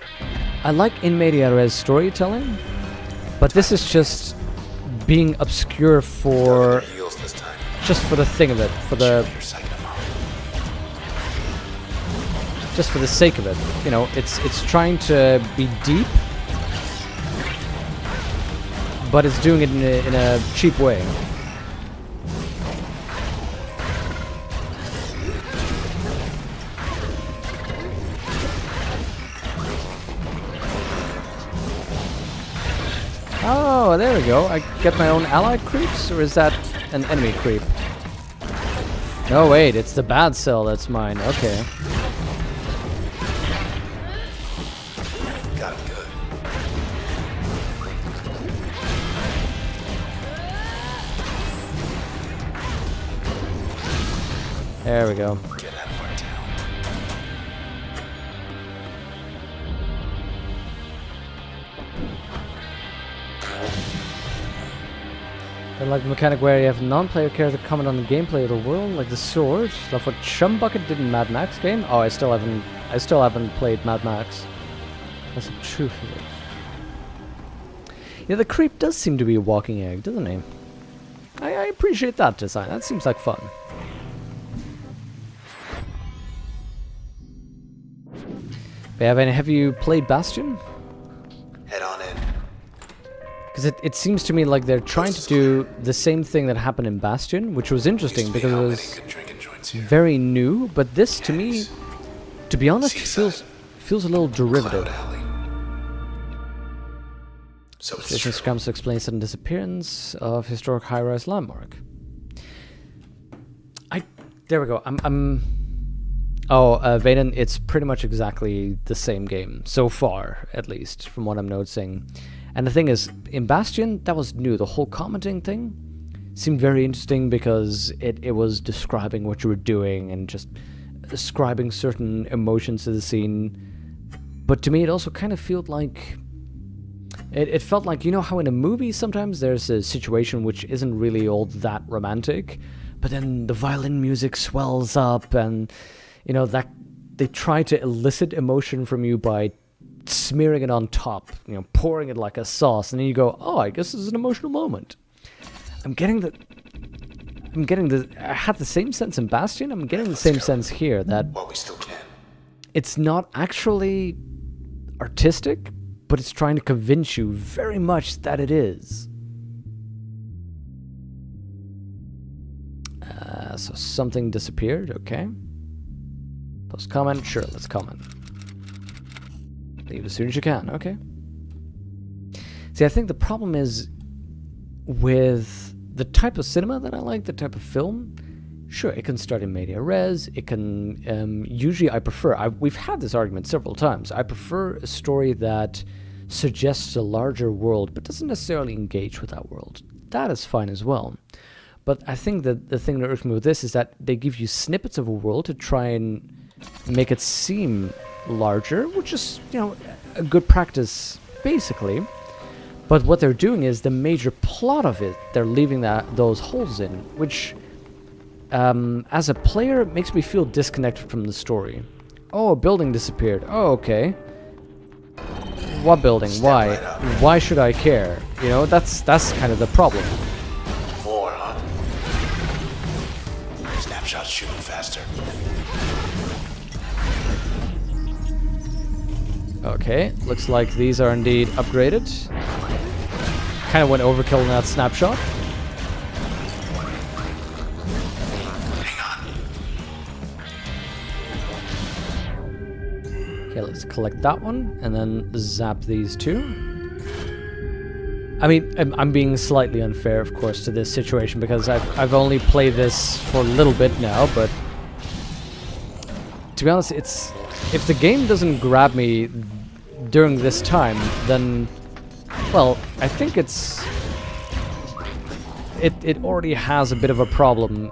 I like in media res storytelling, but this is just being obscure for... Heels this time. Just for the thing of it, for the... You're psyching them out. Just for the sake of it. You know, it's trying to be deep, but it's doing it in a cheap way. Oh, there we go. I get my own allied creeps, or is that an enemy creep? No, wait, it's the bad cell that's mine. Okay. Got it good. There we go. Get out of our town. I like the mechanic where you have non-player character comment on the gameplay of the world, like the sword. Stuff what Chumbucket did in Mad Max game. Oh, I still haven't played Mad Max. That's the truth of it. Yeah, the creep does seem to be a walking egg, doesn't he? I appreciate that design. That seems like fun. Have you played Bastion? Head on in. Because it seems to me like they're trying to do the same thing that happened in Bastion, which was interesting Used to be because it how many was good drinking joints here. very new. But this, to me, Yes. to be honest, Seaside. feels a little derivative. Cloud Alley. So it's Station true. scrums to explain sudden disappearance of historic high-rise landmark. There we go. Vaden, it's pretty much exactly the same game so far, at least from what I'm noticing. And the thing is, in Bastion, that was new. The whole commenting thing seemed very interesting because it was describing what you were doing and just describing certain emotions to the scene. But to me, it also kind of felt like... It felt like, you know how in a movie sometimes there's a situation which isn't really all that romantic, but then the violin music swells up and, you know, that they try to elicit emotion from you by smearing it on top, you know, pouring it like a sauce, and then you go, oh, I guess this is an emotional moment. I had the same sense in Bastion, I'm getting the same sense here, that While we still can. it's not actually artistic, but it's trying to convince you very much that it is. So something disappeared, okay. Post comment, sure, let's comment. Leave as soon as you can, okay. See, I think the problem is with the type of cinema that I like, the type of film, sure, it can start in media res, it can, usually I prefer, we've had this argument several times, I prefer a story that suggests a larger world, but doesn't necessarily engage with that world. That is fine as well. But I think that the thing that irks me with this is that they give you snippets of a world to try and make it seem larger, which is, you know, a good practice, basically. But what they're doing is the major plot of it, they're leaving those holes in, which, as a player, makes me feel disconnected from the story. Oh, a building disappeared. Oh, okay. What building? Why? Why should I care? You know, that's kind of the problem. More, huh? Snapshots shooting faster. Okay, looks like these are indeed upgraded. Kind of went overkill in that snapshot. Okay, let's collect that one, and then zap these two. I mean, I'm being slightly unfair, of course, to this situation, because I've only played this for a little bit now, but to be honest, if the game doesn't grab me during this time, then, well, I think it already has a bit of a problem.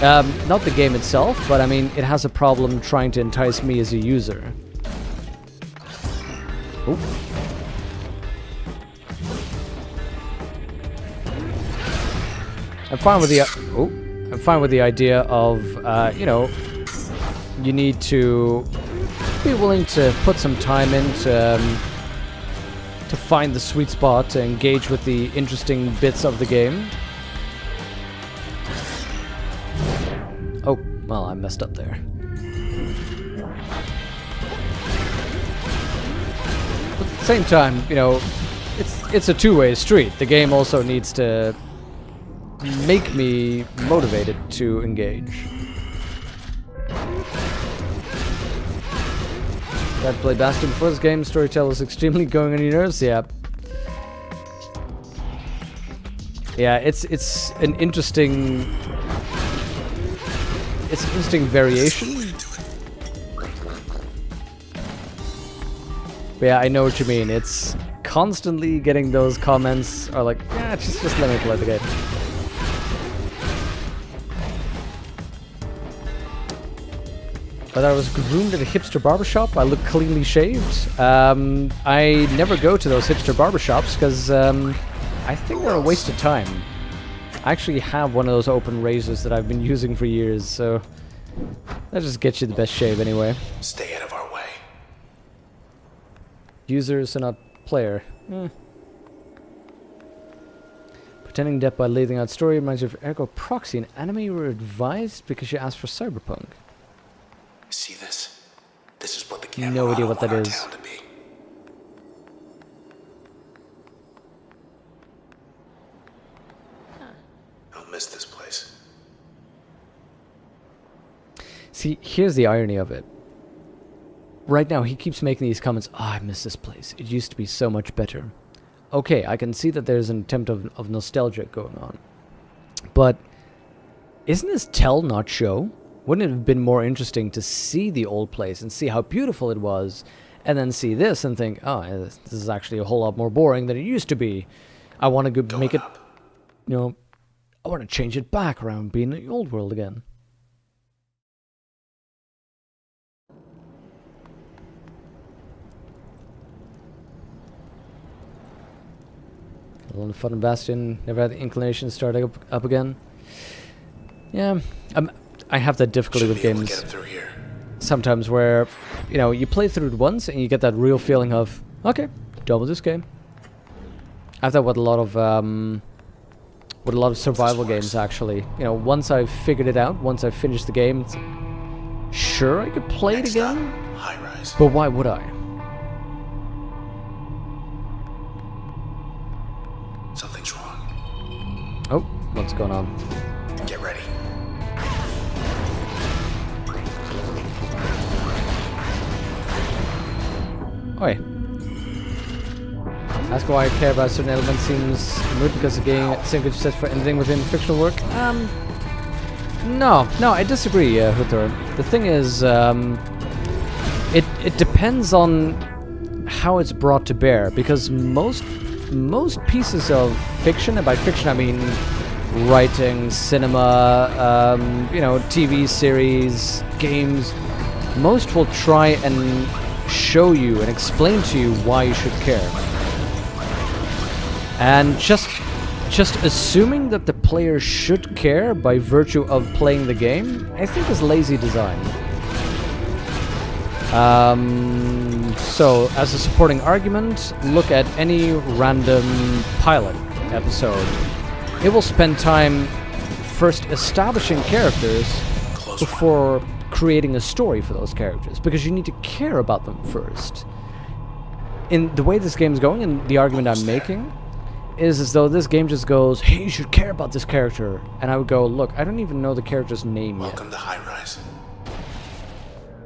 Not the game itself, but I mean, it has a problem trying to entice me as a user. Ooh. I'm fine with the idea of, you know, you need to be willing to put some time in to find the sweet spot, to engage with the interesting bits of the game. Oh, well, I messed up there. But at the same time, you know, it's a two-way street. The game also needs to make me motivated to engage. I've played Bastion before this game. Storyteller is extremely going on your nerves. Yeah. Yeah, it's an interesting... It's an interesting variation. But yeah, I know what you mean. It's constantly getting those comments are like, yeah, just let me play the game. But I was groomed at a hipster barbershop. I look cleanly shaved. I never go to those hipster barbershops because I think they're a waste of time. I actually have one of those open razors that I've been using for years, so that just gets you the best shave anyway. Stay out of our way. Users are not player. Pretending death by leaving out story reminds you of Ergo Proxy, an anime you were advised because you asked for Cyberpunk. See this? This is what the camera No idea what that is. town to be. I'll miss this place. See, here's the irony of it. Right now, he keeps making these comments, oh, I miss this place. It used to be so much better. Okay, I can see that there's an attempt of nostalgia going on. But isn't this tell, not show? Wouldn't it have been more interesting to see the old place and see how beautiful it was, and then see this and think, oh, this is actually a whole lot more boring than it used to be. I want to make it, you know, I want to change it back around being the old world again. Alone Fun and Bastion, never had the inclination to start up again. Yeah, I have that difficulty with games sometimes where, you know, you play through it once and you get that real feeling of, okay, done with this game. I have that with a lot of survival games, actually. You know, once I've figured it out, once I've finished the game, it's like, sure, I could play it again, but why would I? Something's wrong. Oh, what's going on? Get ready. Oi. Ask why I care about certain elements seems moot because the game same could set for anything within fictional work. No, I disagree, Huthor. The thing is, it depends on how it's brought to bear, because most pieces of fiction, and by fiction I mean writing, cinema, TV series, games, most will try and show you and explain to you why you should care. And just assuming that the player should care by virtue of playing the game, I think is lazy design. So, as a supporting argument, look at any random pilot episode. It will spend time first establishing characters before creating a story for those characters, because you need to care about them first. In the way this game is going, and the argument I'm making, is as though this game just goes, hey, you should care about this character. And I would go, look, I don't even know the character's name yet. Welcome to High Rise.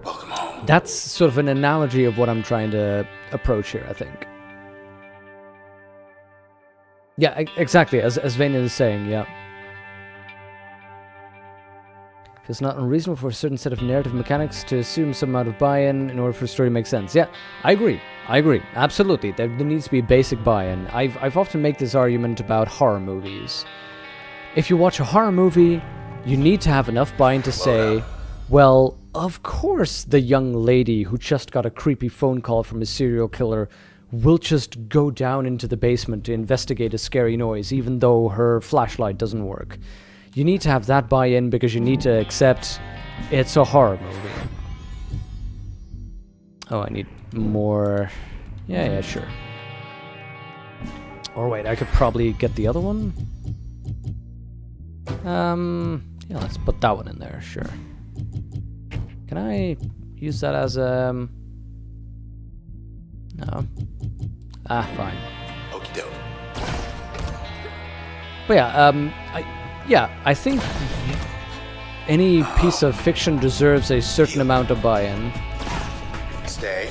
Welcome home. That's sort of an analogy of what I'm trying to approach here, I think. Yeah, exactly, as Vayne is saying, yeah. It's not unreasonable for a certain set of narrative mechanics to assume some amount of buy-in in order for a story to make sense. Yeah, I agree, absolutely. There needs to be basic buy-in. I've often made this argument about horror movies. If you watch a horror movie, you need to have enough buy-in to say, well, of course the young lady who just got a creepy phone call from a serial killer will just go down into the basement to investigate a scary noise, even though her flashlight doesn't work. You need to have that buy-in because you need to accept it's a horror movie. Oh, I need more... Yeah, sure. Or wait, I could probably get the other one? Yeah, let's put that one in there, sure. Can I use that as a... No. Ah, fine. Okie doke. But yeah, I think any piece of fiction deserves a certain amount of buy-in. Stay.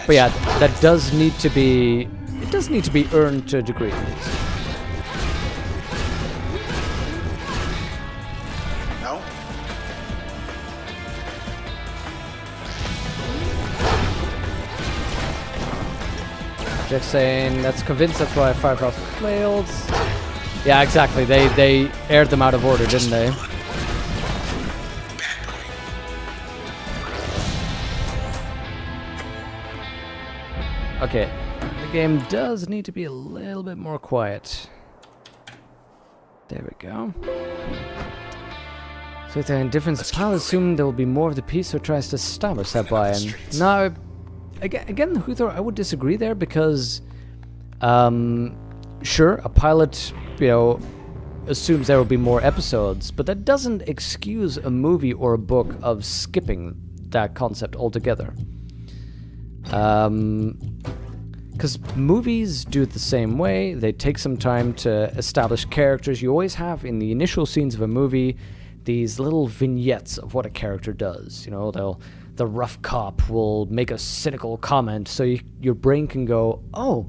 But yeah, that does need to be... It does need to be earned to a degree, at least. No? Jack's saying, that's convinced that's why Firefox failed. Yeah, exactly. They aired them out of order, didn't they? Okay, the game does need to be a little bit more quiet. There we go. So if they're indifferent, I'll assume there will be more of the piece who tries to establish that buy-in. No, again, Huthor, I would disagree there because, sure, a pilot, assumes there will be more episodes, but that doesn't excuse a movie or a book of skipping that concept altogether. Because movies do it the same way. They take some time to establish characters. You always have in the initial scenes of a movie these little vignettes of what a character does. The rough cop will make a cynical comment, so your brain can go, oh,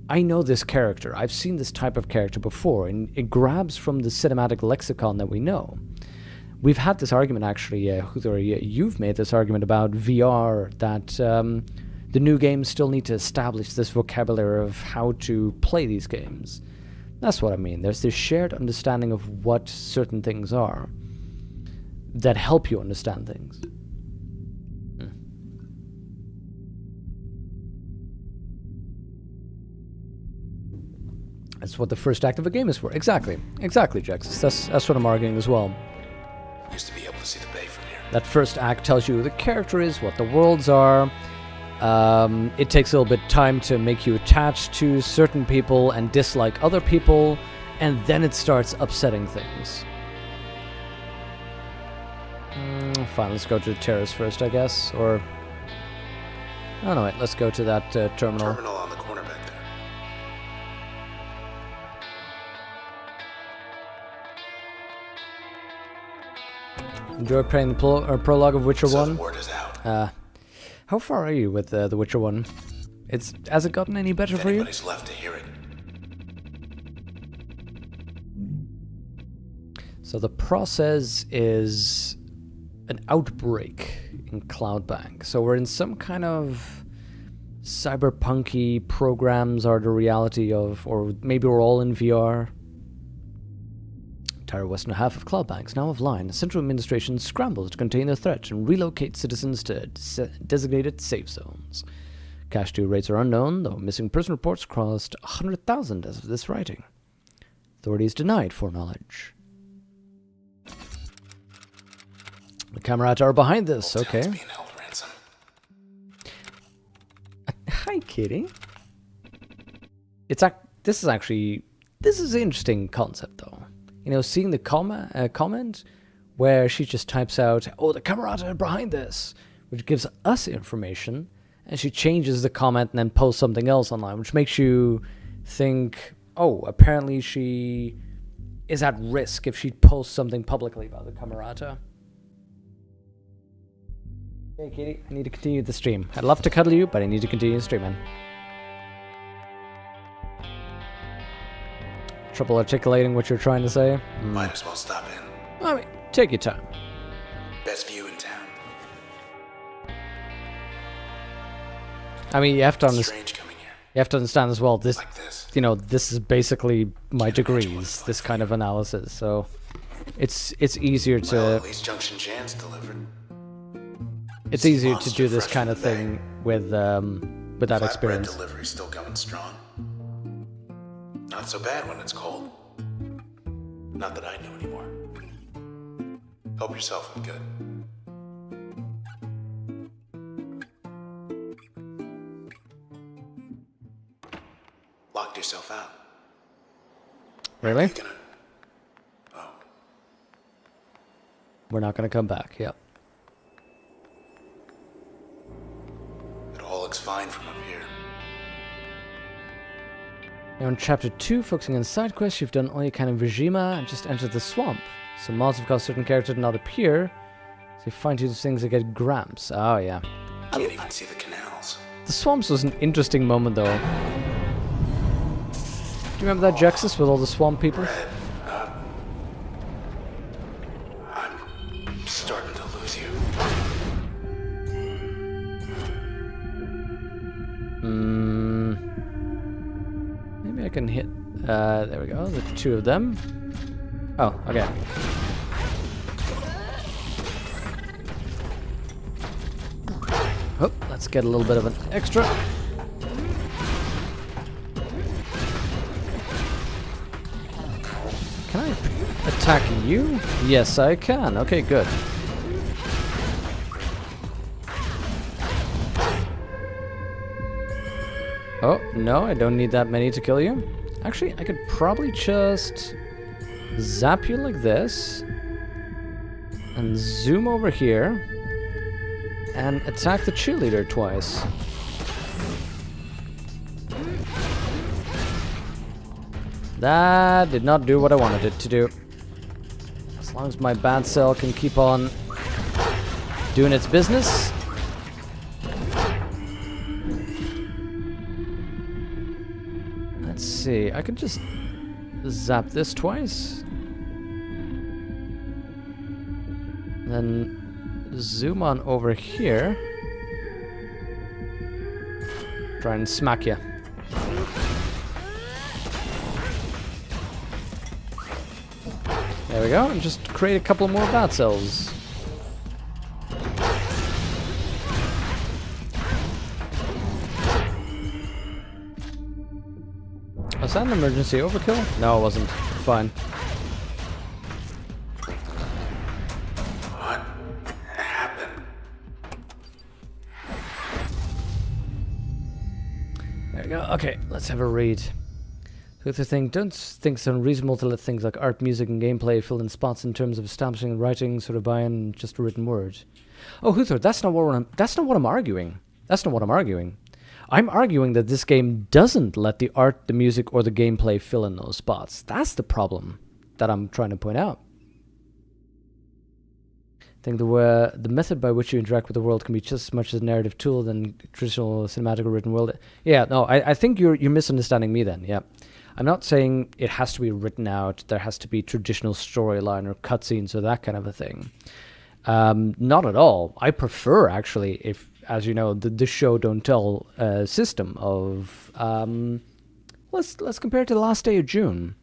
I know this character. I've seen this type of character before, and it grabs from the cinematic lexicon that we know. We've had this argument, actually, Huthor, you've made this argument about VR, that the new games still need to establish this vocabulary of how to play these games. That's what I mean. There's this shared understanding of what certain things are that help you understand things. That's what the first act of a game is for. Exactly, Jax. That's what I'm arguing as well. Used to be able to see the bay from here. That first act tells you who the character is, what the worlds are. It takes a little bit of time to make you attached to certain people and dislike other people, and then it starts upsetting things. Fine, let's go to the terrace first, I guess, or... Oh no, wait, let's go to that terminal. Terminal on the corner back there. Enjoy playing the prologue of Witcher So 1. the word is out. How far are you with The Witcher 1? Has it gotten any better If for you? anybody's left to hear it. So the process is an outbreak in Cloudbank. So we're in some kind of cyberpunky programs are the reality of, or maybe we're all in VR. Entire western half of Cloudbank is now offline. Central administration scrambles to contain the threat and relocate citizens to designated safe zones. Cash due rates are unknown, though missing person reports crossed 100,000 as of this writing. Authorities denied foreknowledge. The Camerata are behind this, Whole okay. town's being held ransom. Hi, kitty. This is an interesting concept, though. You know, seeing the comment where she just types out, "Oh, the Camerata are behind this," which gives us information, and she changes the comment and then posts something else online, which makes you think, "Oh, apparently she is at risk if she posts something publicly about the Camerata." Hey, kitty, I need to continue the stream. I'd love to cuddle you, but I need to continue streaming. Trouble articulating what you're trying to say? Might as well stop in. I mean, take your time. Best view in town. I mean, you have to Strange coming here. you have to understand as well. This, Like this. you know, this is basically my Can't imagine what degrees. it's like This for kind you. of analysis, so it's easier Well, to at least Junction Jan's delivered. it's See easier to monster do this fresh kind from of the bay. thing with that Flatbread experience. delivery still going strong. Not so bad when it's cold. Not that I know anymore. Help yourself, I'm good. Locked yourself out. Really? You gonna... Oh, We're not gonna come back. Yep. it all looks fine from up here. Now in chapter 2, focusing on side quests, you've done all you can in Vizima and just entered the swamp. Some mods have caused certain characters to not appear, so you find two things that get gramps. Oh yeah. Can't even see the canals. The swamps was an interesting moment though. Do you remember that Jexus with all the swamp people? Red, I'm starting to lose you. Maybe I can hit, there we go, the two of them. Oh, okay. Oh, let's get a little bit of an extra. Can I attack you? Yes, I can. Okay, good. Oh, no, I don't need that many to kill you. Actually, I could probably just zap you like this and zoom over here and attack the cheerleader twice. That did not do what I wanted it to do. As long as my bad cell can keep on doing its business. Let's see, I could just zap this twice. Then zoom on over here. Try and smack you. There we go, and just create a couple more bat cells. Was that an emergency overkill? No, it wasn't. Fine. What happened? There we go. Okay, let's have a read. Fifth thing, don't think it's unreasonable to let things like art, music, and gameplay fill in spots in terms of establishing and writing, sort of buying just a written word. Oh, Huthor, that's not what I'm arguing. That's not what I'm arguing. I'm arguing that this game doesn't let the art, the music, or the gameplay fill in those spots. That's the problem that I'm trying to point out. think the method by which you interact with the world can be just as much as a narrative tool than traditional cinematic or written world. Yeah, no, I think you're misunderstanding me then. Yeah, I'm not saying it has to be written out. There has to be traditional storyline or cutscenes or that kind of a thing. Not at all. I prefer actually, if as you know, the show don't tell system of let's compare it to the last day of June.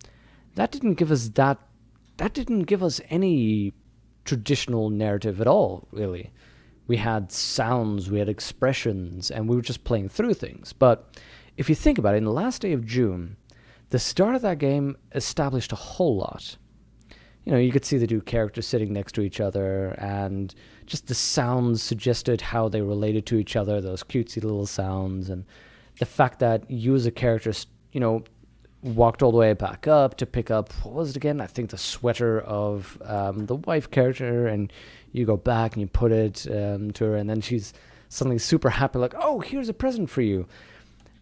That didn't give us any traditional narrative at all, really. We had sounds, we had expressions, and we were just playing through things. But if you think about it, in the last day of June, the start of that game established a whole lot. You know, you could see the two characters sitting next to each other, and just the sounds suggested how they related to each other, those cutesy little sounds, and the fact that you as a character, you know, walked all the way back up to pick up, what was it again? I think the sweater of the wife character, and you go back and you put it to her, and then she's suddenly super happy, like, oh, here's a present for you.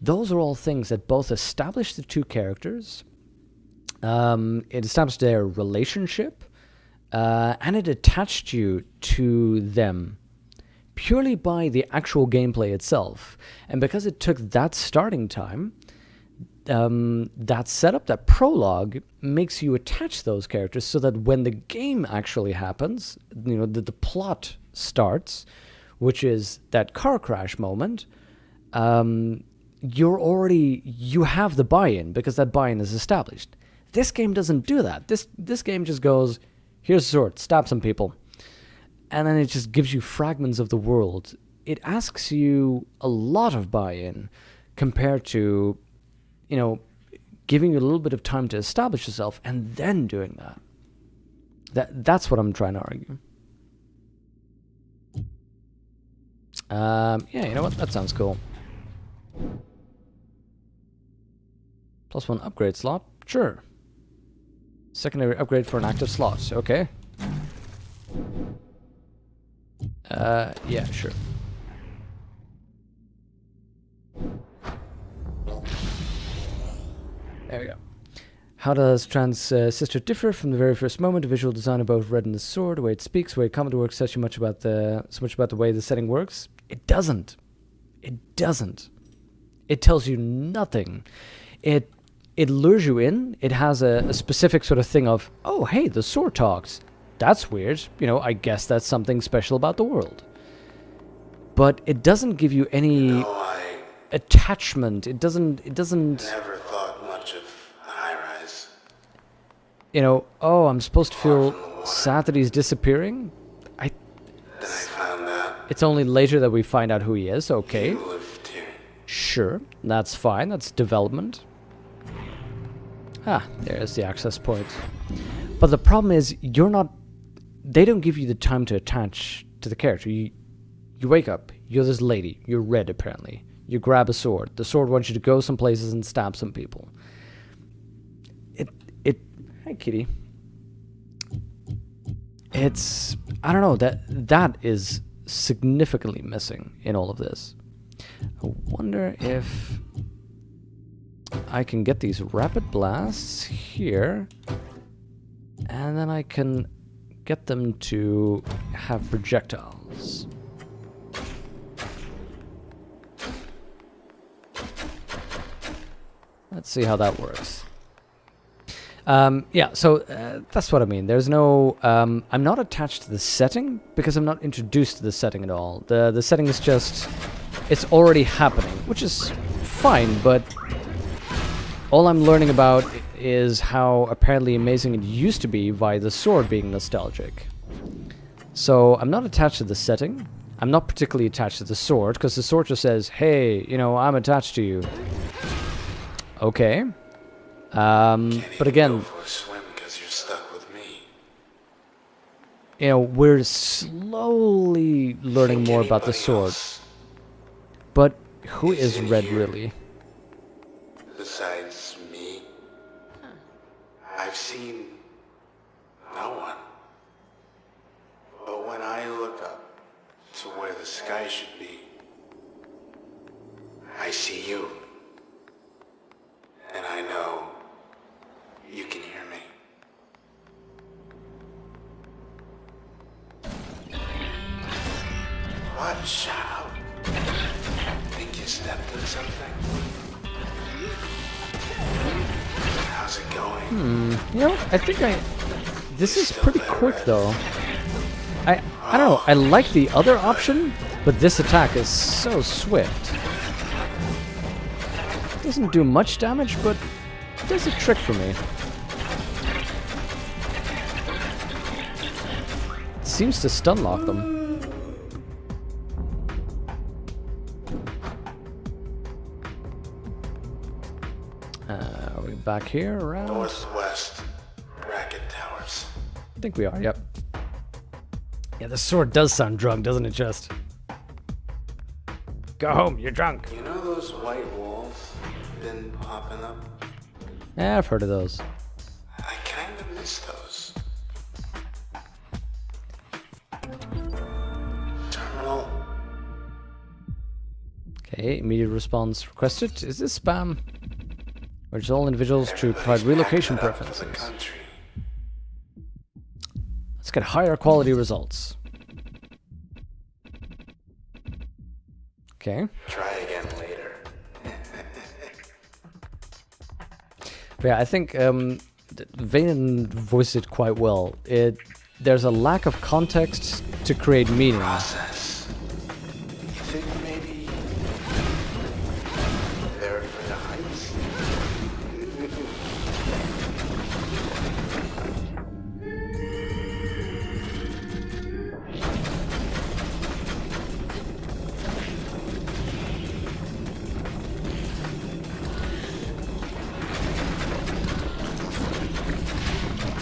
Those are all things that both establish the two characters, it established their relationship, and it attached you to them purely by the actual gameplay itself. And because it took that starting time, that setup, that prologue, makes you attach those characters so that when the game actually happens, you know, the plot starts, which is that car crash moment, you have the buy-in because that buy-in is established. This game doesn't do that. This game just goes, here's a sword, stab some people. And then it just gives you fragments of the world. It asks you a lot of buy-in compared to, you know, giving you a little bit of time to establish yourself and then doing that. That's what I'm trying to argue. Yeah, you know what? That sounds cool. +1 upgrade slot? Sure. Secondary upgrade for an active slot. Okay. Yeah, sure. There we go. How does Transistor differ from the very first moment? The visual design of both Red and the Sword, the way it speaks, the way combat works, says so much about the way the setting works. It doesn't. It doesn't. It tells you nothing. It lures you in. It has a specific sort of thing of, oh, hey, the sword talks. That's weird. You know, I guess that's something special about the world. But it doesn't give you any attachment. It doesn't. Never thought much of a high-rise. You know, oh, I'm supposed to feel sad that he's disappearing? Then I found out It's only later that we find out who he is. Okay. you lived here. Sure, that's fine. That's development. Ah, there's the access point. But the problem is, they don't give you the time to attach to the character. You wake up, you're this lady, you're Red apparently. You grab a sword. The sword wants you to go some places and stab some people. Hi, kitty. It's, I don't know, that is significantly missing in all of this. I wonder if I can get these rapid blasts here, and then I can get them to have projectiles. Let's see how that works. Yeah, so that's what I mean. There's no... I'm not attached to the setting because I'm not introduced to the setting at all. The setting is just... It's already happening, which is fine, but all I'm learning about is how apparently amazing it used to be via the sword being nostalgic. So I'm not attached to the setting. I'm not particularly attached to the sword, because the sword just says, hey, you know, I'm attached to you. Okay. But again, Go for a swim because you're stuck with me. you know, we're slowly learning more about the sword. But who is Red really? Besides me, I've seen no one. But when I look up to where the sky should be, I see you. And I know you can hear me. How's it going? You know, I think this is pretty quick though. I don't know, I like the other option, but this attack is so swift. Doesn't do much damage, but does a trick for me. Seems to stun lock them. Are we back here around? Northwest. Bracket Towers. I think we are, yep. Yeah, the sword does sound drunk, doesn't it just? Go home, you're drunk. You know those white walls been popping up? Yeah, I've heard of those. I kind of miss those. Terminal. Okay, immediate response requested. Is this spam? Urges all individuals to provide relocation preferences. Let's get higher quality results. Okay. Try again later. But yeah, I think Vaynen voiced it quite well. There's a lack of context to create meaning. Process. You think maybe there for the heights?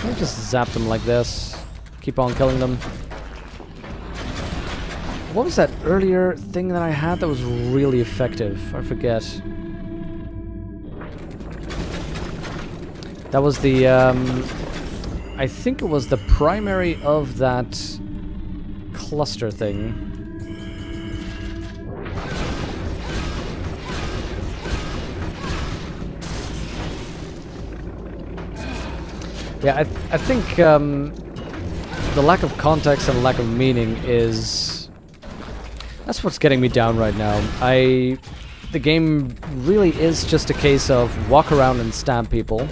I'll just zap them like this. Keep on killing them. What was that earlier thing that I had that was really effective? I forget. That was the, I think it was the primary of that cluster thing. Yeah, I think the lack of context and lack of meaning is... that's what's getting me down right now. The game really is just a case of walk around and stab people.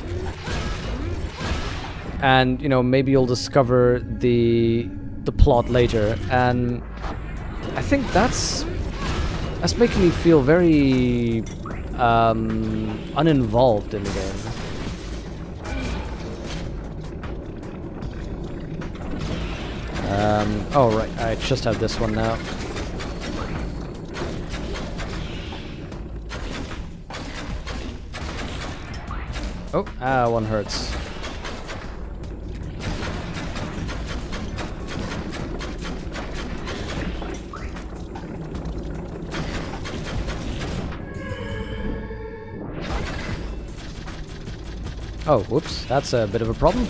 And, you know, maybe you'll discover the plot later. And I think that's making me feel very uninvolved in the game. Oh right, I just have this one now. Oh, one hurts. Oh, whoops, that's a bit of a problem.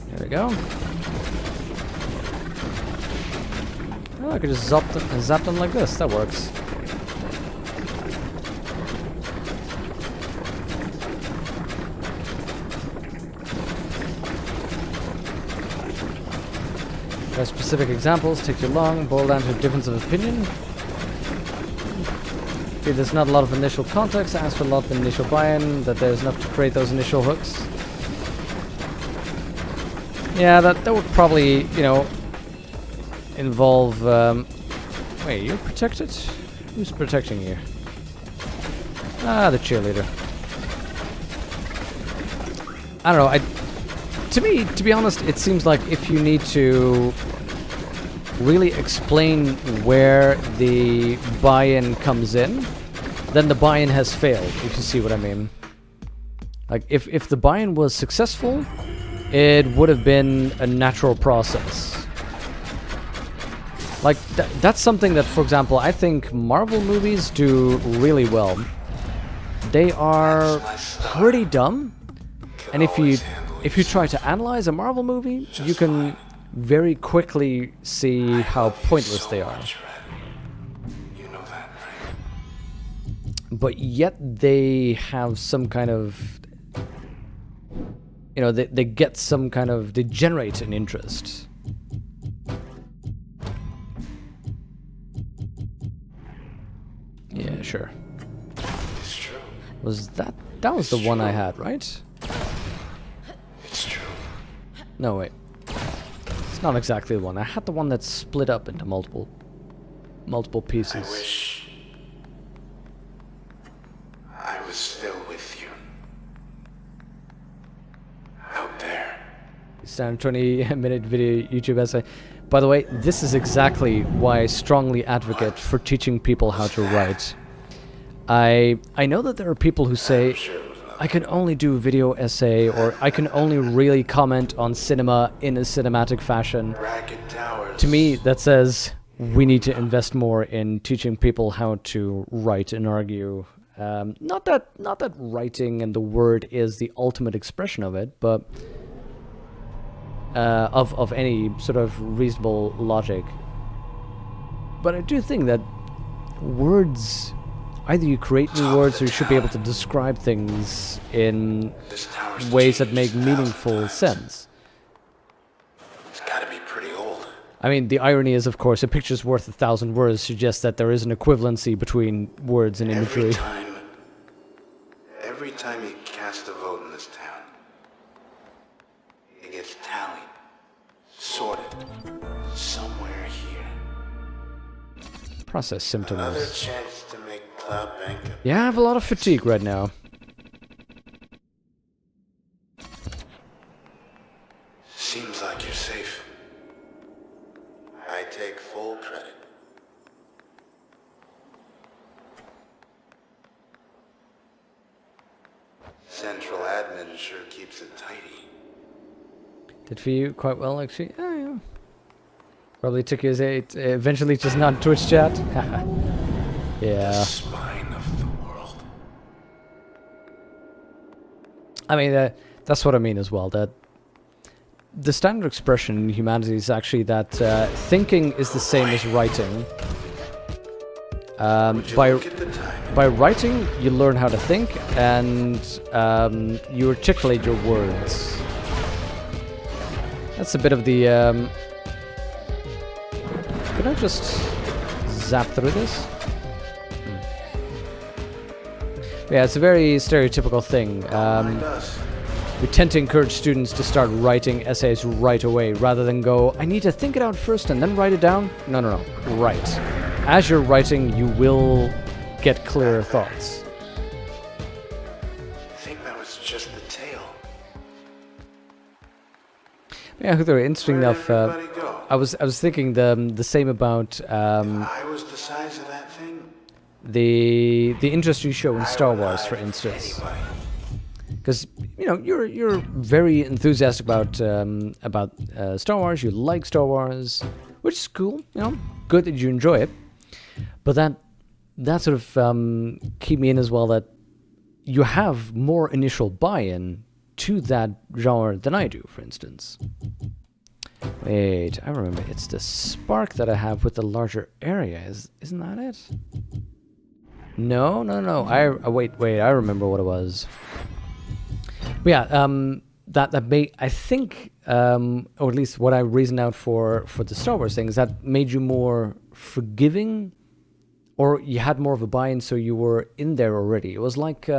There we go. Oh, I could just zap them like this, that works. By specific examples, take too long, boil down to a difference of opinion. Okay, there's not a lot of initial context, ask for a lot of initial buy-in, that there's enough to create those initial hooks. Yeah, that would probably, you know, involve... wait, you're protected? Who's protecting you? Ah, the cheerleader. I don't know, to me, to be honest, it seems like if you need to really explain where the buy-in comes in, then the buy-in has failed, if you see what I mean. Like, if the buy-in was successful, it would have been a natural process. Like, that's something that, for example, I think Marvel movies do really well. They are pretty dumb, and if you try to analyze a Marvel movie, you can very quickly see how pointless they are. You know that, right? But yet they have some kind of... you know, they get some kind of... they generate an interest. Yeah, sure. Was that... That was the one I had, right? It's true. No, wait. It's not exactly the one. I had the one that's split up into multiple pieces. I wish I was still with you. Out there. Standard 20-minute video YouTube essay. By the way, this is exactly why I strongly advocate for teaching people how to write. I know that there are people who say, I can only do a video essay, or I can only really comment on cinema in a cinematic fashion. Ragged towers. To me, that says we need to invest more in teaching people how to write and argue. Not that writing and the word is the ultimate expression of it, but of any sort of reasonable logic. But I do think that words, either you create new words or you should be able to describe things in ways that make meaningful sense. It's gotta be pretty old. I mean, the irony is, of course, a picture's worth 1,000 words suggests that there is an equivalency between words and imagery. Every time you cast a vote in this town, it gets tallied, sorted, somewhere here. Process symptoms. Another chance to make Cloud Bank a... Yeah, I have a lot of fatigue right now. Seems like you're safe. I take full credit. Central admin sure keeps it tidy. Did for you quite well, actually. Oh, yeah. Probably took you as eventually just not Twitch chat. The Yeah. spine of the world. I mean, that's what I mean as well. That the standard expression in humanity is actually that thinking is the same as writing. Would you look at the time? By writing, you learn how to think, and you articulate your words. That's a bit of the... Could I just zap through this? Yeah, it's a very stereotypical thing. Mind us. We tend to encourage students to start writing essays right away, rather than go, I need to think it out first and then write it down. No. Write. As you're writing, you will get clearer thoughts. I think that was just the tail. Yeah, Huther, interesting Where'd enough, everybody go? I was thinking the same about I was the size of that thing. the interest you show in Star Wars, for instance. Anybody. Because you're very enthusiastic about Star Wars. You like Star Wars, which is cool. Good that you enjoy it. But that sort of keep me in as well. That you have more initial buy-in to that genre than I do, for instance. Wait, I remember. It's the spark that I have with the larger area. Isn't that it? No. Wait. I remember what it was. But yeah, that made, I think, or at least what I reasoned out for the Star Wars thing is that made you more forgiving, or you had more of a buy-in, so you were in there already. It was like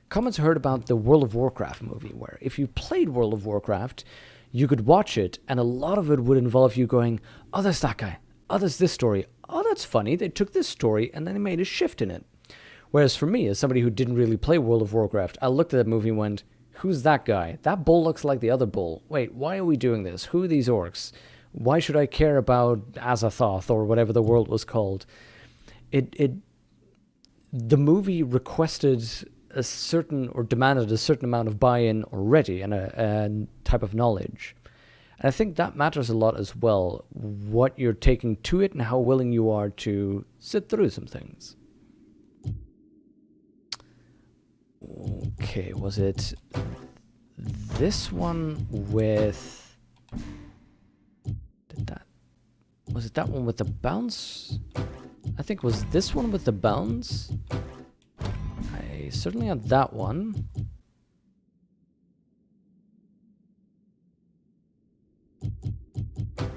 comments heard about the World of Warcraft movie, where if you played World of Warcraft, you could watch it, and a lot of it would involve you going, oh, there's that guy, oh, there's this story, oh, that's funny, they took this story, and then they made a shift in it. Whereas for me, as somebody who didn't really play World of Warcraft, I looked at that movie and went, who's that guy? That bull looks like the other bull. Wait, why are we doing this? Who are these orcs? Why should I care about Azathoth or whatever the world was called? The movie requested a certain, or demanded a certain amount of buy-in already, and a type of knowledge. And I think that matters a lot as well, what you're taking to it and how willing you are to sit through some things. Okay, was it this one with... Was it that one with the bounce? I think it was this one with the bounce. I certainly had that one.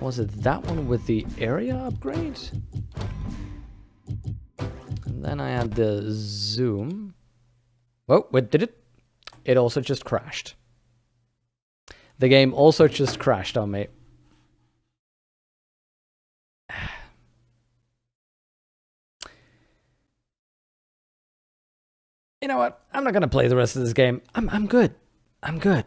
Was it that one with the area upgrade? And then I had the zoom. Whoa, wait, did it? It also just crashed. The game also just crashed on me. You know what? I'm not gonna play the rest of this game. I'm good. I'm good.